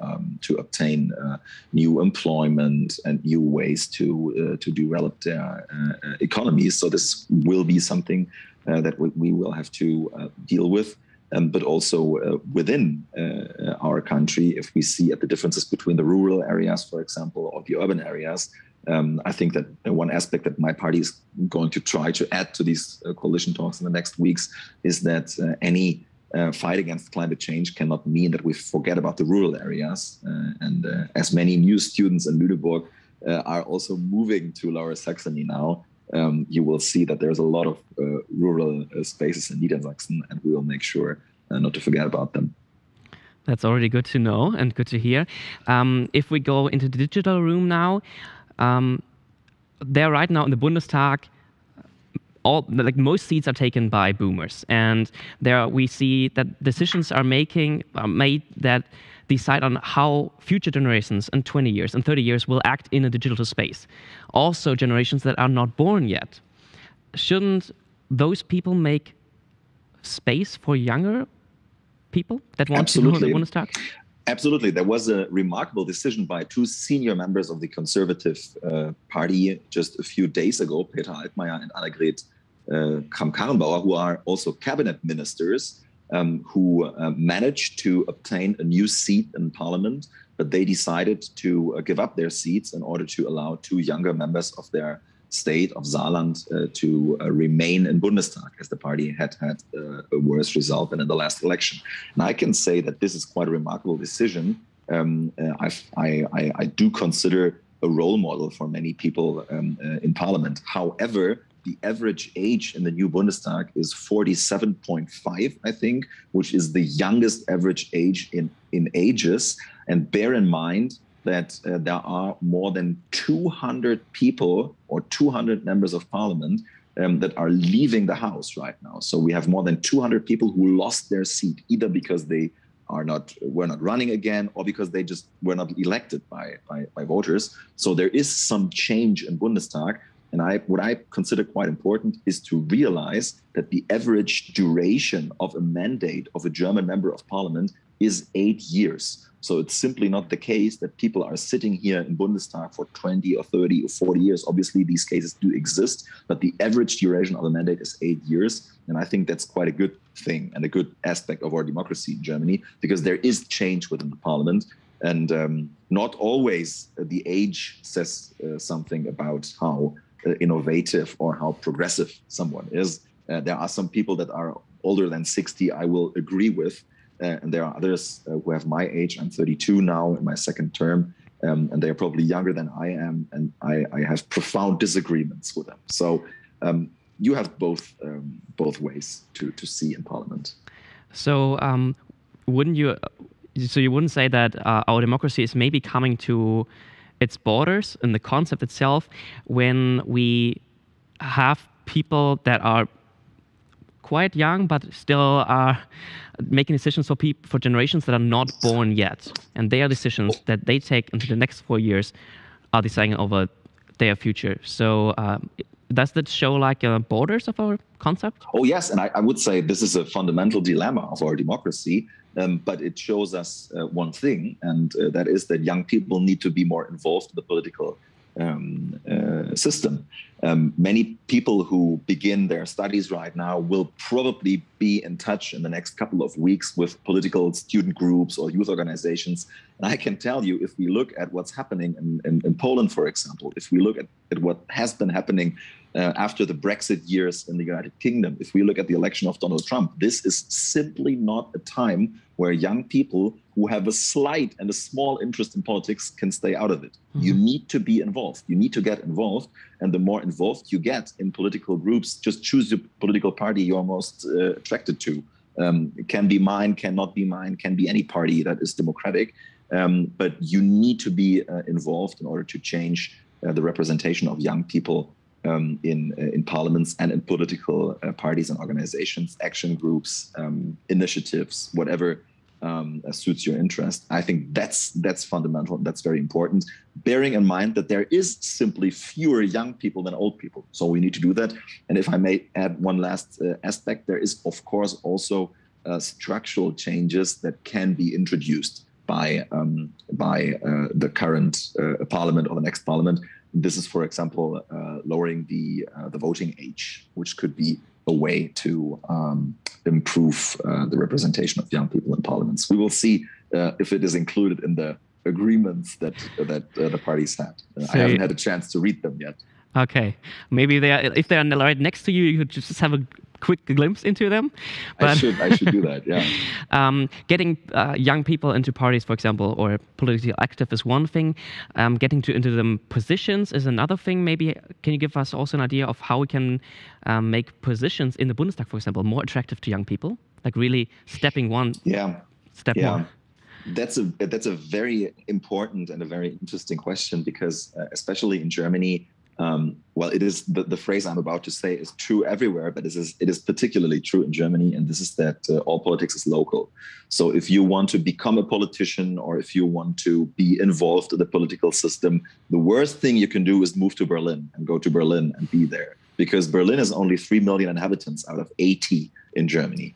obtain new employment and new ways to develop their economies. So this will be something that we will have to deal with. But also within our country, if we see at the differences between the rural areas, for example, or the urban areas, I think that one aspect that my party is going to try to add to these coalition talks in the next weeks is that any fight against climate change cannot mean that we forget about the rural areas. And as many new students in Lüneburg are also moving to Lower Saxony now, you will see that there's a lot of rural spaces in Niedersachsen, and we will make sure not to forget about them. That's already good to know and good to hear. If we go into the digital room now, there right now in the Bundestag, most seats are taken by boomers, and there we see that decisions are made that decide on how future generations in 20 years and 30 years will act in a digital space. Also, generations that are not born yet. Shouldn't those people make space for younger people that want to go to the Bundestag? Absolutely. There was a remarkable decision by two senior members of the Conservative Party just a few days ago, Peter Altmaier and Annegret Kramp-Karrenbauer, who are also cabinet ministers, who managed to obtain a new seat in parliament, but they decided to give up their seats in order to allow two younger members of their state of Saarland to remain in Bundestag, as the party had a worse result than in the last election. And I can say that this is quite a remarkable decision. I do consider a role model for many people in parliament. However, the average age in the new Bundestag is 47.5, I think, which is the youngest average age in ages. And bear in mind that there are more than 200 people or 200 members of parliament that are leaving the house right now. So we have more than 200 people who lost their seat, either because they were not running again or because they just were not elected by voters. So there is some change in Bundestag. And what I consider quite important is to realize that the average duration of a mandate of a German member of parliament is 8 years. So it's simply not the case that people are sitting here in Bundestag for 20 or 30 or 40 years. Obviously, these cases do exist, but the average duration of a mandate is 8 years. And I think that's quite a good thing and a good aspect of our democracy in Germany, because there is change within the parliament. And not always the age says something about how innovative or how progressive someone is. There are some people that are older than 60, I will agree with. And there are others who have my age. I'm 32 now in my second term, and they are probably younger than I am. And I have profound disagreements with them. So you have both ways to see in Parliament. So wouldn't you? So you wouldn't say that our democracy is maybe coming to its borders in the concept itself when we have people that are quite young but still are making decisions for generations that are not born yet, and their decisions that they take into the next 4 years are deciding over their future. So does that show like borders of our concept? Oh yes, and I would say this is a fundamental dilemma of our democracy. But it shows us one thing, and that is that young people need to be more involved in the political system. Many people who begin their studies right now will probably be in touch in the next couple of weeks with political student groups or youth organizations. And I can tell you, if we look at what's happening in Poland, for example, if we look at what has been happening after the Brexit years in the United Kingdom, if we look at the election of Donald Trump, this is simply not a time where young people who have a slight and a small interest in politics can stay out of it. Mm-hmm. You need to be involved. You need to get involved. And the more involved you get in political groups, just choose your political party you're most attracted to. It can be mine, cannot be mine, can be any party that is democratic. But you need to be involved in order to change the representation of young people in parliaments and in political parties and organizations, action groups, initiatives, whatever suits your interest. I think that's fundamental. That's very important, bearing in mind that there is simply fewer young people than old people. So we need to do that. And if I may add one last aspect, there is, of course, also structural changes that can be introduced by the current parliament or the next parliament. This is, for example, lowering the voting age, which could be a way to improve the representation of young people in parliaments. We will see if it is included in the agreements that the parties had. I haven't had a chance to read them yet. Okay, maybe if they are right next to you, you could just have a quick glimpse into them. But I should do that, yeah. Getting young people into parties, for example, or politically active is one thing. Getting into them positions is another thing. Maybe can you give us also an idea of how we can make positions in the Bundestag, for example, more attractive to young people? Like really stepping one step more. That's a very important and a very interesting question because especially in Germany, well, it is the phrase I'm about to say is true everywhere, but it is particularly true in Germany, and this is that all politics is local. So if you want to become a politician or if you want to be involved in the political system, the worst thing you can do is move to Berlin and go to Berlin and be there, because Berlin is only 3 million inhabitants out of 80 in Germany.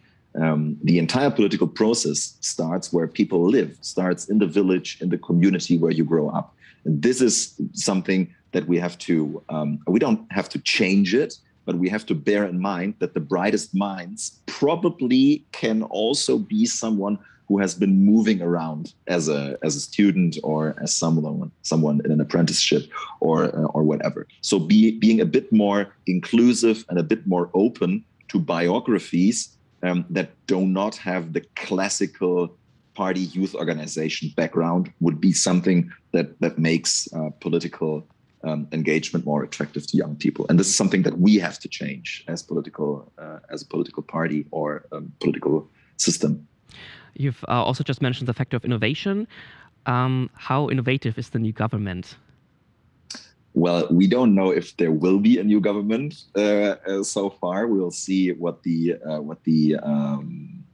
The entire political process starts where people live, starts in the village, in the community where you grow up. And this is something that we have to, we don't have to change it, but we have to bear in mind that the brightest minds probably can also be someone who has been moving around as a student or as someone in an apprenticeship or whatever. So being a bit more inclusive and a bit more open to biographies that do not have the classical party youth organization background would be something that makes political engagement more attractive to young people. And this is something that we have to change as a political party or political system. You've also just mentioned the factor of innovation. How innovative is the new government? Well, we don't know if there will be a new government so far. We'll see what the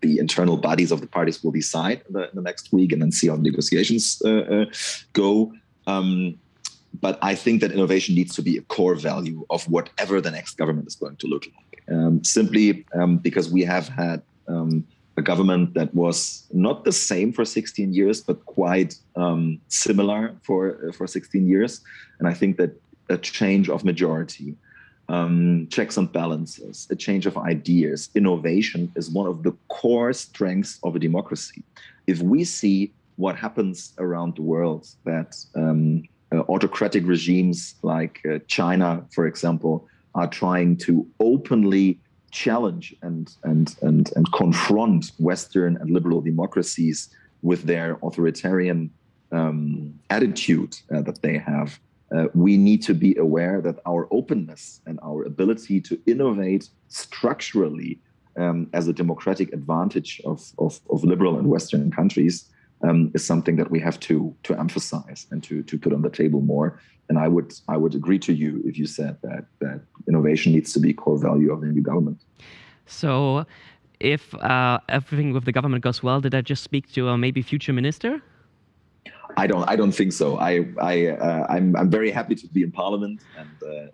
internal bodies of the parties will decide in the next week, and then see how the negotiations go. But I think that innovation needs to be a core value of whatever the next government is going to look like. Simply because we have had a government that was not the same for 16 years, but quite similar for 16 years. And I think that a change of majority, checks and balances, a change of ideas, innovation is one of the core strengths of a democracy. If we see what happens around the world, that autocratic regimes like China, for example, are trying to openly challenge and confront Western and liberal democracies with their authoritarian attitude that they have, we need to be aware that our openness and our ability to innovate structurally as a democratic advantage of liberal and Western countries is something that we have to emphasize and to put on the table more. And I would agree to you if you said that innovation needs to be a core value of the new government. So if everything with the government goes well, did I just speak to a maybe future minister? I don't think so. I'm very happy to be in Parliament, and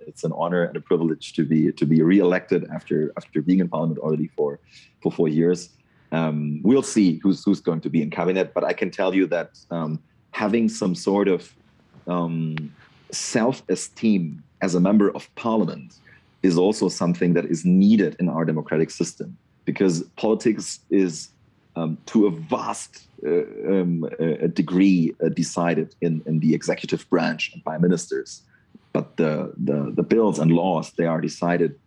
it's an honor and a privilege to be re-elected after being in Parliament already for 4 years. We'll see who's going to be in cabinet, but I can tell you that having some sort of self-esteem as a member of Parliament is also something that is needed in our democratic system, because politics is to a vast degree decided in the executive branch and by ministers, but the bills and laws, they are decided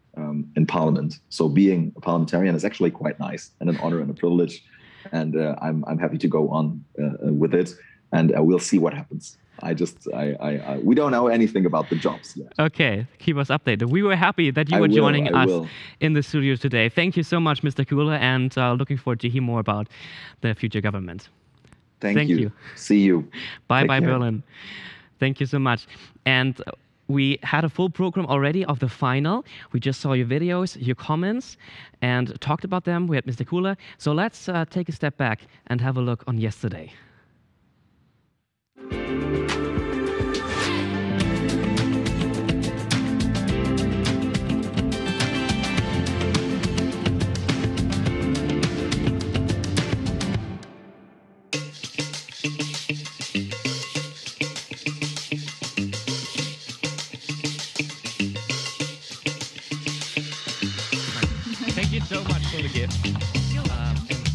in Parliament. So being a parliamentarian is actually quite nice and an honor and a privilege, and I'm happy to go on with it, and we'll see what happens. We don't know anything about the jobs yet. Okay, keep us updated. We were happy that you were joining us in the studio today. Thank you so much, Mr. Kuhle, and looking forward to hear more about the future government. Thank you. See you. Bye-bye, Berlin. Thank you so much. And we had a full program already of the final. We just saw your videos, your comments, and talked about them. We had Mr. Kuhle. So let's take a step back and have a look on yesterday. Thank you so much for the gift. And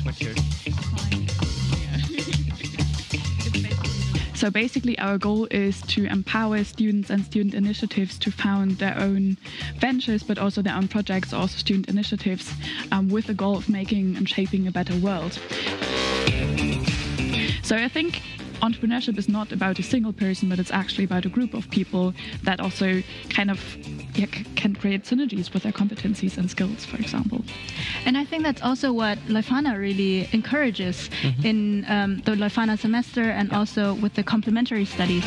sweatshirt. So So basically our goal is to empower students and student initiatives to found their own ventures, but also their own projects, also student initiatives, with the goal of making and shaping a better world. So I think entrepreneurship is not about a single person, but it's actually about a group of people that also kind of can create synergies with their competencies and skills, for example. And I think that's also what Leuphana really encourages in the Leuphana semester and also with the complementary studies.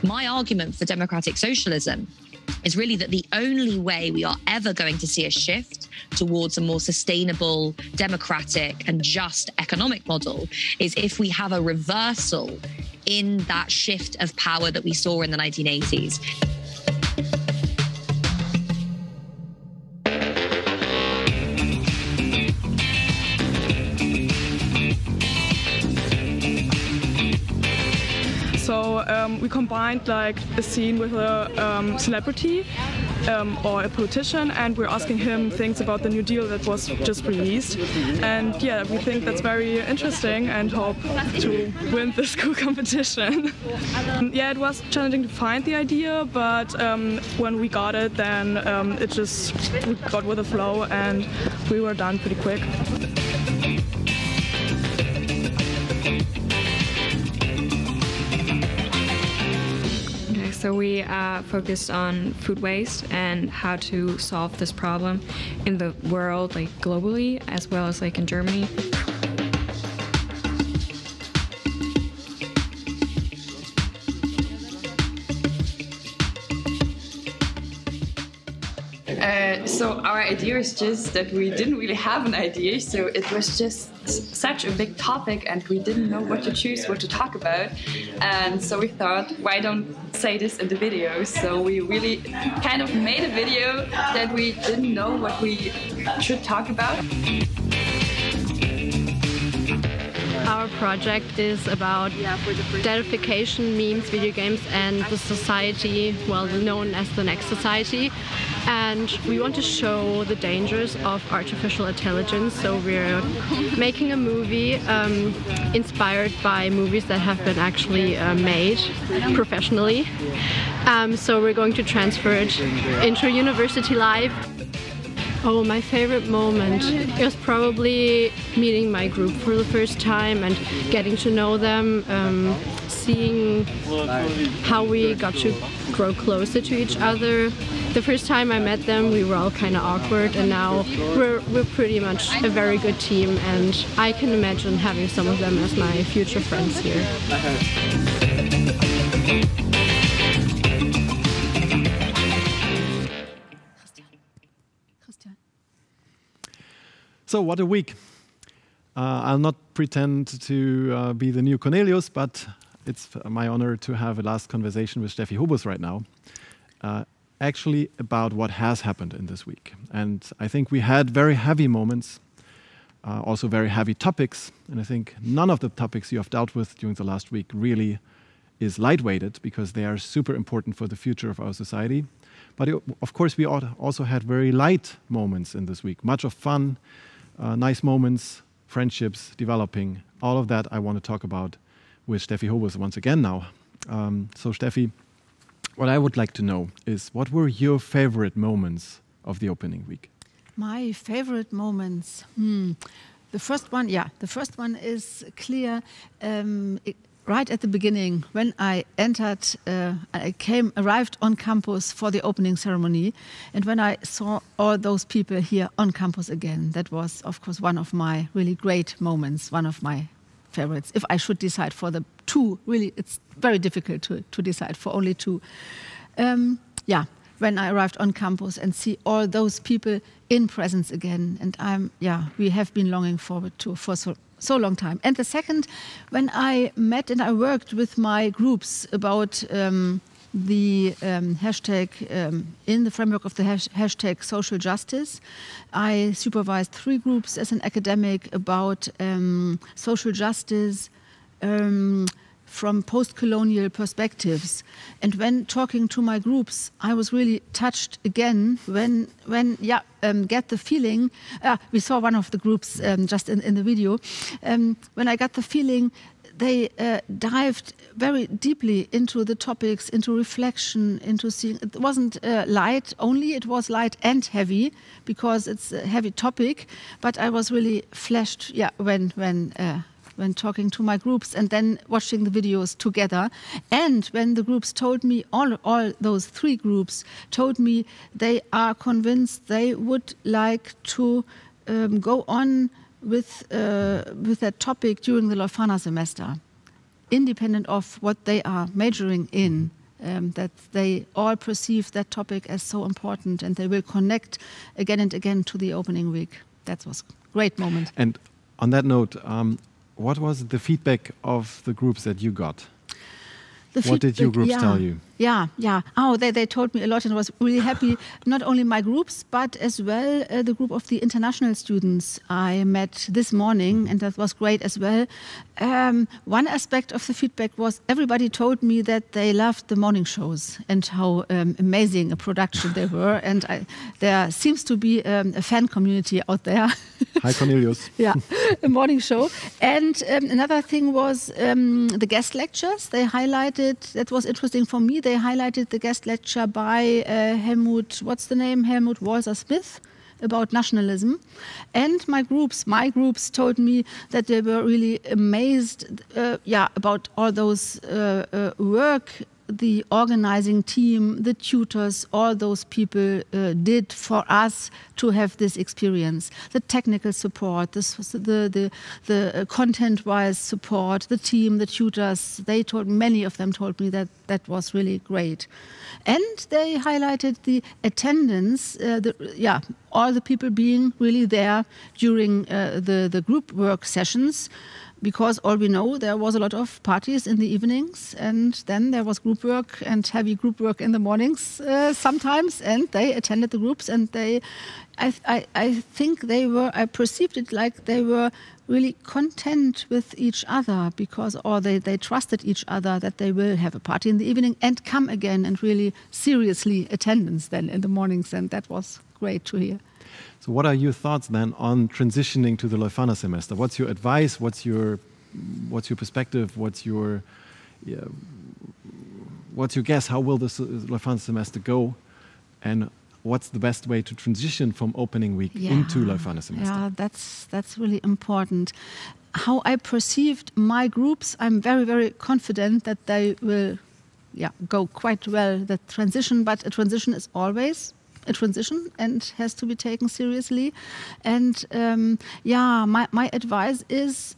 My argument for democratic socialism is really that the only way we are ever going to see a shift towards a more sustainable, democratic and just economic model is if we have a reversal in that shift of power that we saw in the 1980s. So we combined like a scene with a celebrity or a politician, and we're asking him things about the New Deal that was just released. And yeah, we think that's very interesting and hope to win this cool competition. Yeah, it was challenging to find the idea, but when we got it, then we got with the flow and we were done pretty quick. So we focused on food waste and how to solve this problem in the world, like globally, as well as like in Germany. So our idea is just that we didn't really have an idea, so it was just such a big topic and we didn't know what to choose, what to talk about. And so we thought, why don't say this in the video? So we really kind of made a video that we didn't know what we should talk about. Our project is about deadification, memes, video games, and the society, well known as the next society. And we want to show the dangers of artificial intelligence. So we're making a movie inspired by movies that have been actually made professionally. So we're going to transfer it into university life. Oh, my favorite moment is probably meeting my group for the first time and getting to know them, seeing how we got to grow closer to each other. The first time I met them, we were all kind of awkward, and now we're pretty much a very good team, and I can imagine having some of them as my future friends here. So what a week. I'll not pretend to be the new Cornelius, but it's my honor to have a last conversation with Steffi Hobuß right now, actually about what has happened in this week. And I think we had very heavy moments, also very heavy topics, and I think none of the topics you have dealt with during the last week really is lightweighted, because they are super important for the future of our society. But of course, we also had very light moments in this week, much of fun, nice moments, friendships developing. All of that I want to talk about with Steffi Hobuß once again now. So Steffi, what I would like to know is, what were your favorite moments of the opening week? My favorite moments? The first one is clear. Right at the beginning, when I entered, arrived on campus for the opening ceremony, and when I saw all those people here on campus again, that was, of course, one of my really great moments, one of my favorites. If I should decide for the two, really, it's very difficult to decide for only two. When I arrived on campus and see all those people in presence again, and we have been longing forward to for so long time. And the second, when I met and I worked with my groups about the hashtag, in the framework of the hashtag social justice. I supervised 3 groups as an academic about social justice, from post-colonial perspectives. And when talking to my groups, I was really touched again when get the feeling, we saw one of the groups just in the video, when I got the feeling they dived very deeply into the topics, into reflection, into seeing. It wasn't light only, it was light and heavy, because it's a heavy topic, but I was really flashed when talking to my groups and then watching the videos together. And when the groups told me, all those 3 groups told me they are convinced they would like to go on with that topic during the Leuphana semester, independent of what they are majoring in, that they all perceive that topic as so important, and they will connect again and again to the opening week. That was a great moment. And on that note, what was the feedback of the groups that you got? What did your groups tell you? Yeah. Oh, they told me a lot, and I was really happy. Not only my groups, but as well the group of the international students I met this morning, and that was great as well. One aspect of the feedback was everybody told me that they loved the morning shows and how amazing a production they were. And there seems to be a fan community out there. Hi, Cornelius. Yeah, a morning show. And another thing was the guest lectures. They highlighted, that was interesting for me, they highlighted the guest lecture by Helmut Walser-Smith about nationalism. And my groups told me that they were really amazed about all those work the organizing team, the tutors, all those people did for us to have this experience. The technical support, the content-wise support, the team, the tutors, many of them told me that that was really great. And they highlighted the attendance, all the people being really there during the group work sessions, because all we know, there was a lot of parties in the evenings, and then there was group work and heavy group work in the mornings sometimes, and they attended the groups, and I think I perceived it like they were really content with each other, or they trusted each other that they will have a party in the evening and come again, and really seriously attendance then in the mornings, and that was great to hear. So what are your thoughts then on transitioning to the Leuphana semester? What's your advice? What's your perspective? What's your guess? How will the Leuphana semester go? And what's the best way to transition from opening week into Leuphana semester? Yeah, that's really important. How I perceived my groups, I'm very, very confident that they will go quite well, that transition, but a transition is always a transition and has to be taken seriously. And my advice is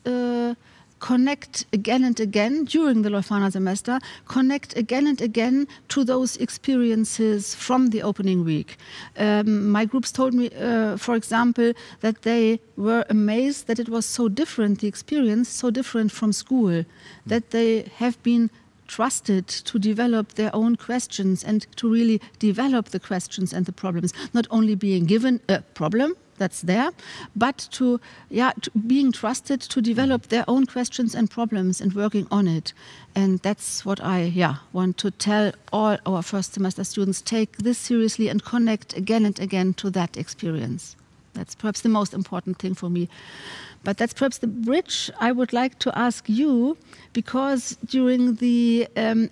connect again and again during the Leuphana semester, connect again and again to those experiences from the opening week. My groups told me, for example, that they were amazed that it was so different, the experience, so different from school, that they have been trusted to develop their own questions and to really develop the questions and the problems, not only being given a problem that's there, but to being trusted to develop their own questions and problems and working on it. And that's what I want to tell all our first semester students. Take this seriously and connect again and again to that experience. That's perhaps the most important thing for me. But that's perhaps the bridge I would like to ask you, because during the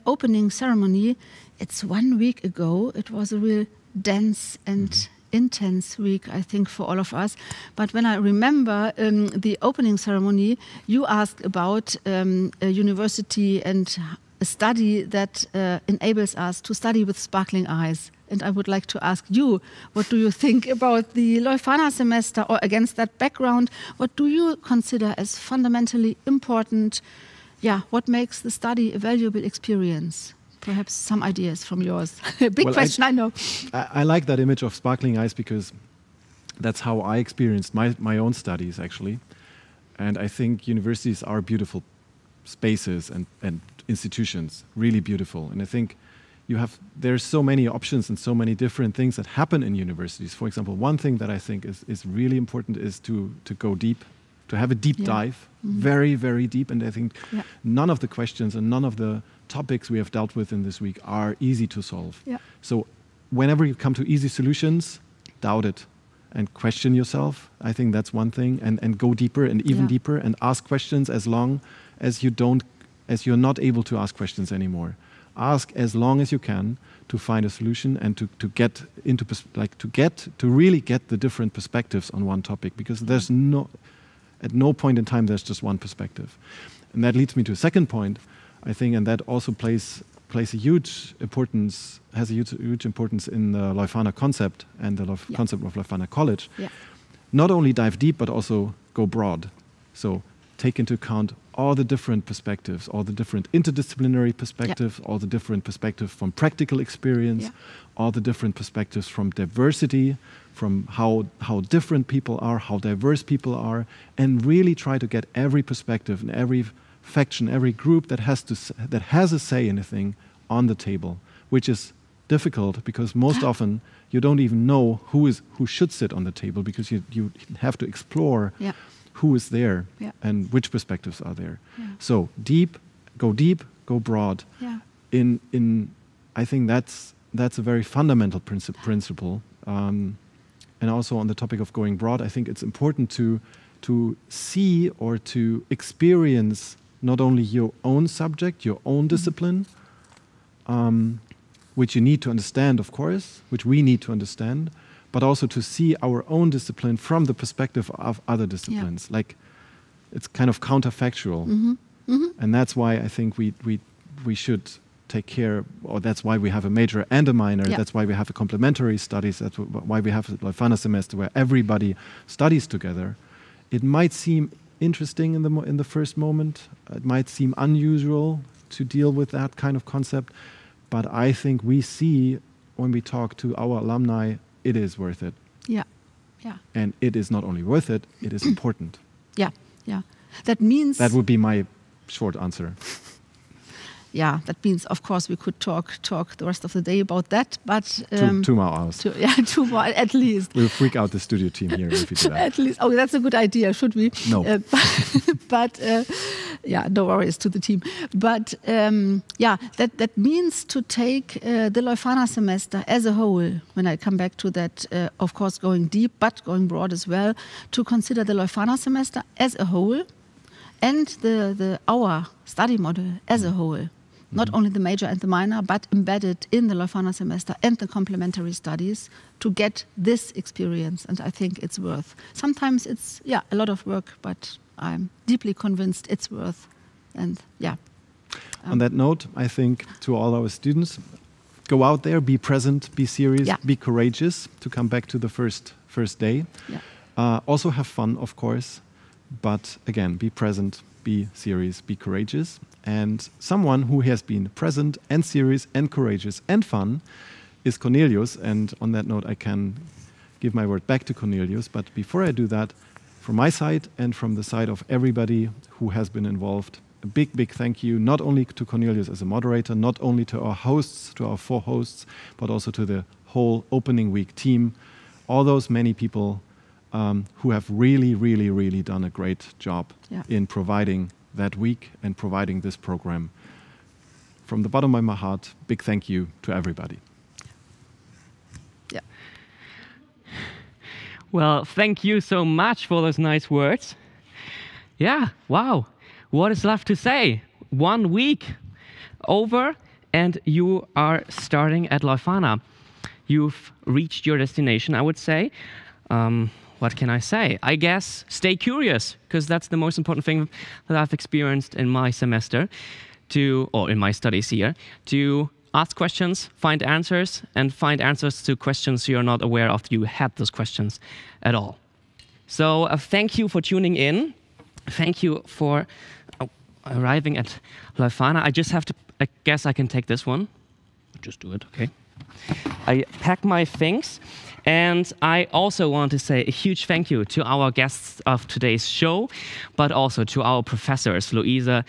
opening ceremony, it's 1 week ago, it was a real dense and intense week, I think, for all of us. But when I remember the opening ceremony, you asked about a university and a study that enables us to study with sparkling eyes. And I would like to ask you, what do you think about the Leuphana semester, or against that background, what do you consider as fundamentally important? What makes the study a valuable experience? Perhaps some ideas from yours. Big question, I know. I like that image of sparkling eyes, because that's how I experienced my own studies, actually. And I think universities are beautiful spaces and institutions, really beautiful. And I think there's so many options and so many different things that happen in universities. For example, one thing that I think is really important is to go deep to have a deep dive, very, very deep. And I think none of the questions and none of the topics we have dealt with in this week are easy to solve. So whenever you come to easy solutions, doubt it and question yourself. I think that's one thing, and go deeper and even deeper and ask questions as long as you're not able to ask questions anymore. Ask as long as you can to find a solution and to really get the different perspectives on one topic, because there's at no point in time there's just one perspective. And that leads me to a second point, I think, and that also plays a huge importance, has a huge importance in the Leuphana concept and the concept of Leuphana College. Not only dive deep, but also go broad. So take into account all the different perspectives, all the different interdisciplinary perspectives, all the different perspectives from practical experience, all the different perspectives from diversity, from how different people are, how diverse people are, and really try to get every perspective and every faction, every group that has a say in a thing on the table, which is difficult because most often you don't even know who should sit on the table, because you have to explore who is there and which perspectives are there. So go broad. I think that's a very fundamental principle. And also on the topic of going broad, I think it's important to see or to experience not only your own subject, your own discipline, which you need to understand, of course, which we need to understand, but also to see our own discipline from the perspective of other disciplines. Like, it's kind of counterfactual. And that's why I think we should take care, or that's why we have a major and a minor, that's why we have a complementary studies, that's why we have a Leuphana semester where everybody studies together. It might seem interesting in the first moment, it might seem unusual to deal with that kind of concept, but I think we see when we talk to our alumni, it is worth it. And it is not only worth it, it is important. That means... That would be my short answer. That means, of course, we could talk the rest of the day about that, but... 2 more hours. 2 more, at least. We'll freak out the studio team here if we do that. At least. Oh, that's a good idea, should we? No. But, no worries to the team. But, that means to take the Leuphana semester as a whole, when I come back to that, of course, going deep, but going broad as well, to consider the Leuphana semester as a whole, and our study model as a whole. Not only the major and the minor, but embedded in the Leuphana semester and the complementary studies to get this experience. And I think it's worth. Sometimes it's, a lot of work, but I'm deeply convinced it's worth. And on that note, I think to all our students, go out there, be present, be serious, be courageous, to come back to the first day. Also have fun, of course, but again, be present, be serious, be courageous. And someone who has been present and serious and courageous and fun is Cornelius. And on that note, I can give my word back to Cornelius. But before I do that, from my side and from the side of everybody who has been involved, a big, big thank you, not only to Cornelius as a moderator, not only to our hosts, to our 4 hosts, but also to the whole opening week team, all those many people who have really, really, really done a great job in providing that week and providing this program. From the bottom of my heart, big thank you to everybody. Well, thank you so much for those nice words. Wow. What is left to say? 1 week over and you are starting at Leuphana. You've reached your destination, I would say. What can I say? I guess stay curious, because that's the most important thing that I've experienced in my semester, or in my studies here, to ask questions, find answers, and find answers to questions you're not aware of you had those questions at all. So thank you for tuning in. Thank you for arriving at Leuphana. I guess I can take this one. Just do it, okay. I pack my things. And I also want to say a huge thank you to our guests of today's show, but also to our professors, Luisa,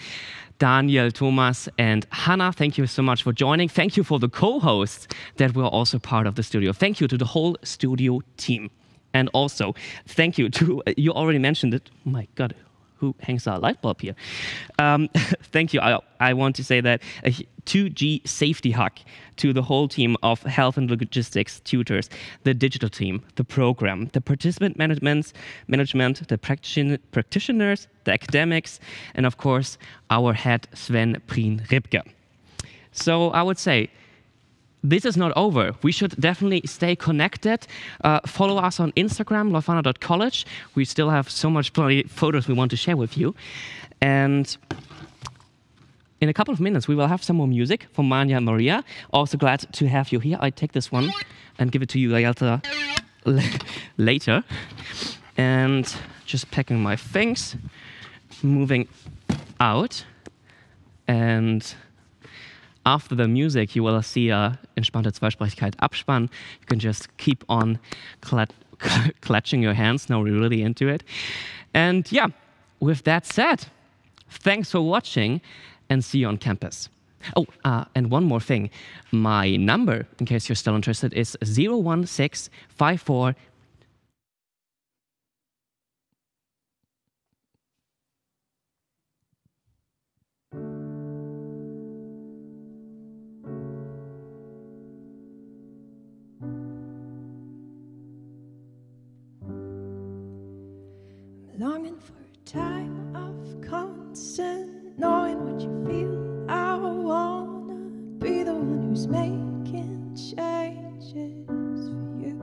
Daniel, Thomas, and Hannah. Thank you so much for joining. Thank you for the co-hosts that were also part of the studio. Thank you to the whole studio team. And also, thank you to, you already mentioned it, oh my God, who hangs our light bulb here? Thank you. I want to say that a 2G safety hug to the whole team of health and logistics tutors, the digital team, the program, the participant management, the practitioners, the academics, and of course, our head Sven Prien-Ribcke. So I would say, this is not over. We should definitely stay connected. Follow us on Instagram, leuphana.college. We still have so much bloody photos we want to share with you. And in a couple of minutes, we will have some more music from Manja and Maria. Also glad to have you here. I take this one and give it to you later. And just packing my things, moving out. And after the music, you will see entspannte Zweisprachigkeit Abspann. You can just keep on clutching your hands. Now we're really into it. And yeah, with that said, thanks for watching and see you on campus. Oh, and one more thing. My number, in case you're still interested, is 01654. Longing for a time of constant knowing what you feel. I wanna be the one who's making changes for you.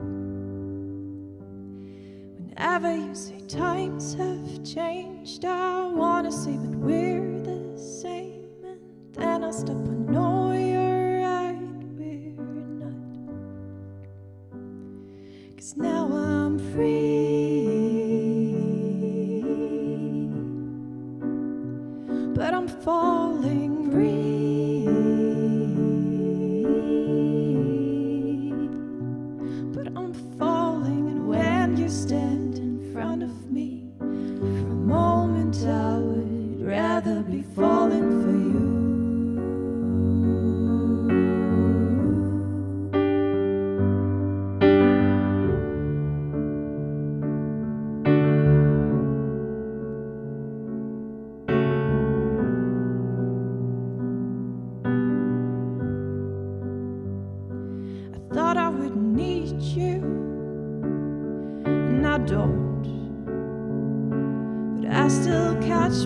Whenever you say times have changed, I wanna say but we're the same. And then I stop and know you're right, we're not. 'Cause now I'm free. But I'm falling free. But I'm falling, and when you stand in front of me, for a moment I would rather be falling for you.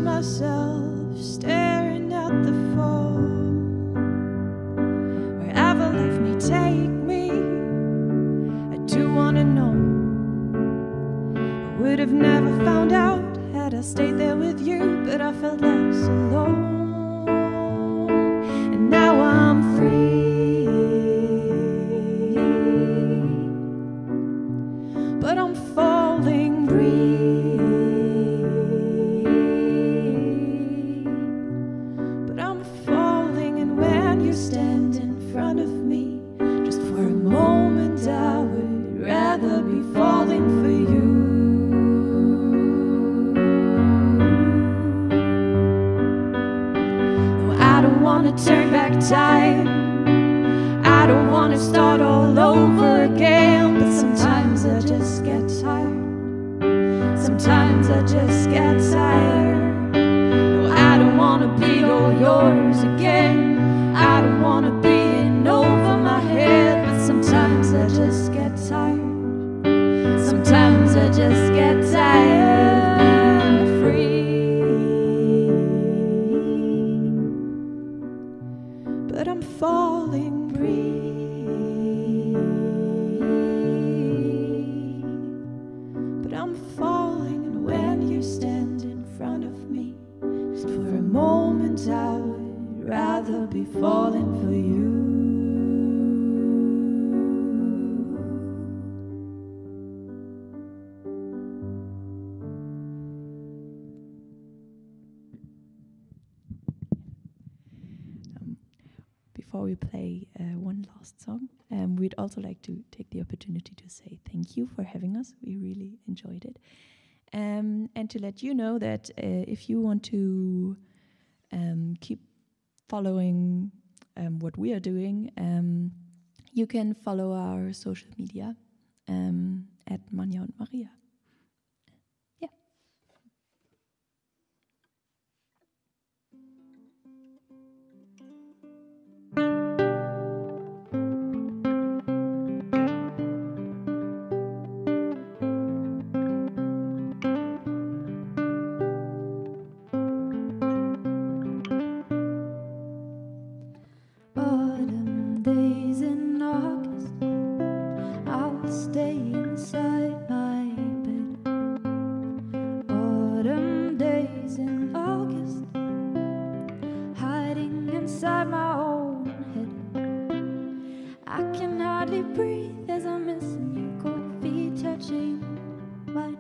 Myself staring at the phone. Wherever life may take me, I do wanna know. I would have never found out had I stayed there with you, but I felt less alone. And now I'm free, but I'm falling free. Stand in front of me, just for a moment I would rather be falling for you. No, I don't want to turn back time, I don't want to start all over again, but sometimes I just get tired, sometimes I just get tired. No, I don't want to be all yours again, I don't wanna be in over my head, but sometimes I just get tired. Sometimes I just get tired of being free. But I'm falling free. But I'm falling, and when you stand in front of me, just for a moment I would rather be falling for you. Before we play one last song, we'd also like to take the opportunity to say thank you for having us. We really enjoyed it. And to let you know that if you want to keep following what we are doing, you can follow our social media @Manja und Maria. Yeah. Autumn days in August, I'll stay inside my bed. Autumn days in August, hiding inside my own head. I can hardly breathe as I'm missing your cold feet touching mine.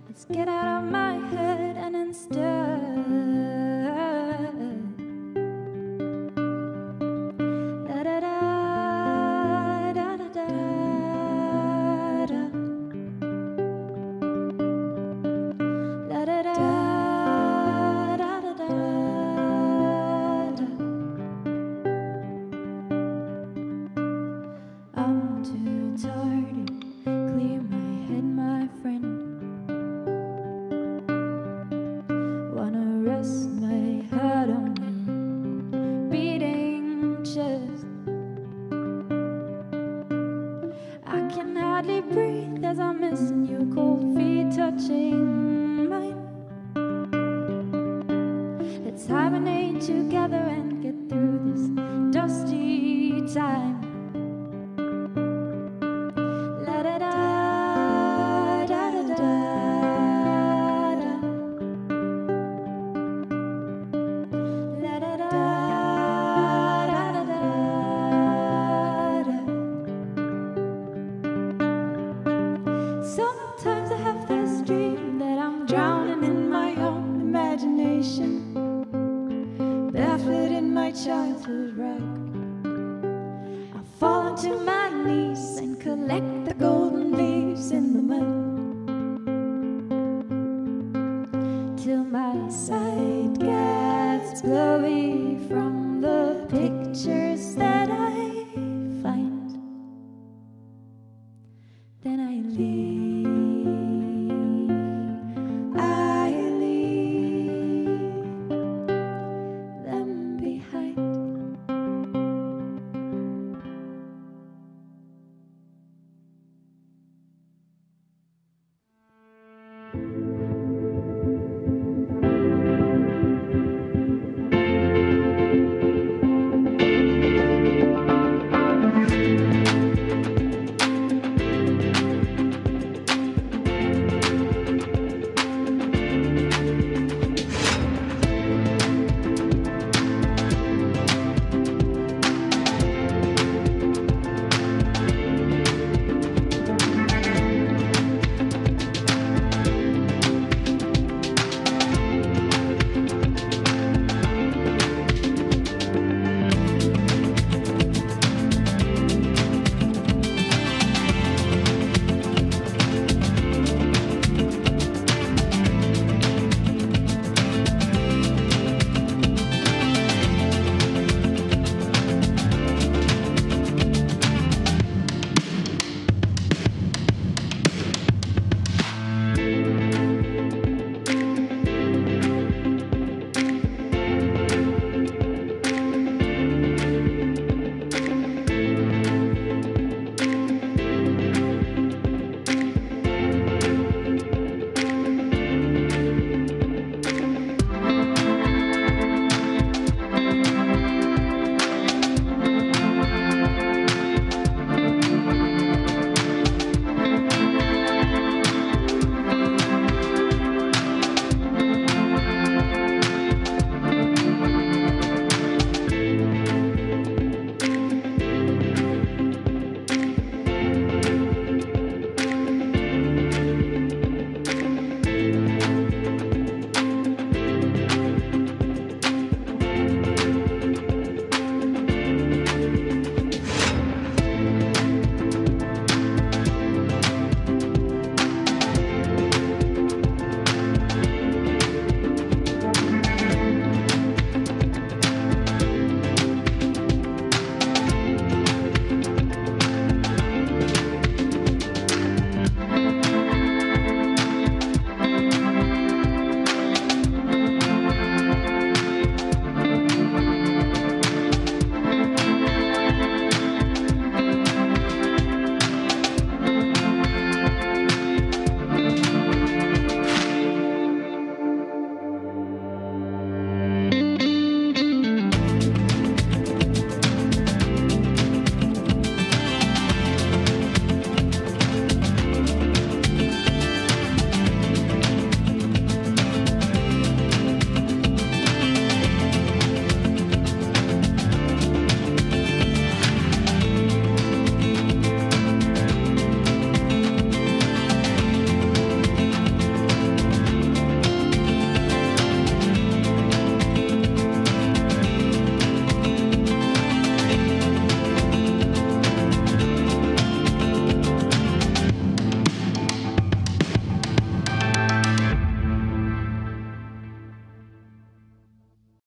Let's get out of my head and instead I'm too tired to clear my head, my friend. Wanna rest my head on your beating chest. I can hardly breathe as I'm missing your cold feet touching mine. Let's hibernate together and get through this dusty time. Sometimes I have this dream that I'm drowning in my own imagination, barefoot in my childhood rug. I fall into my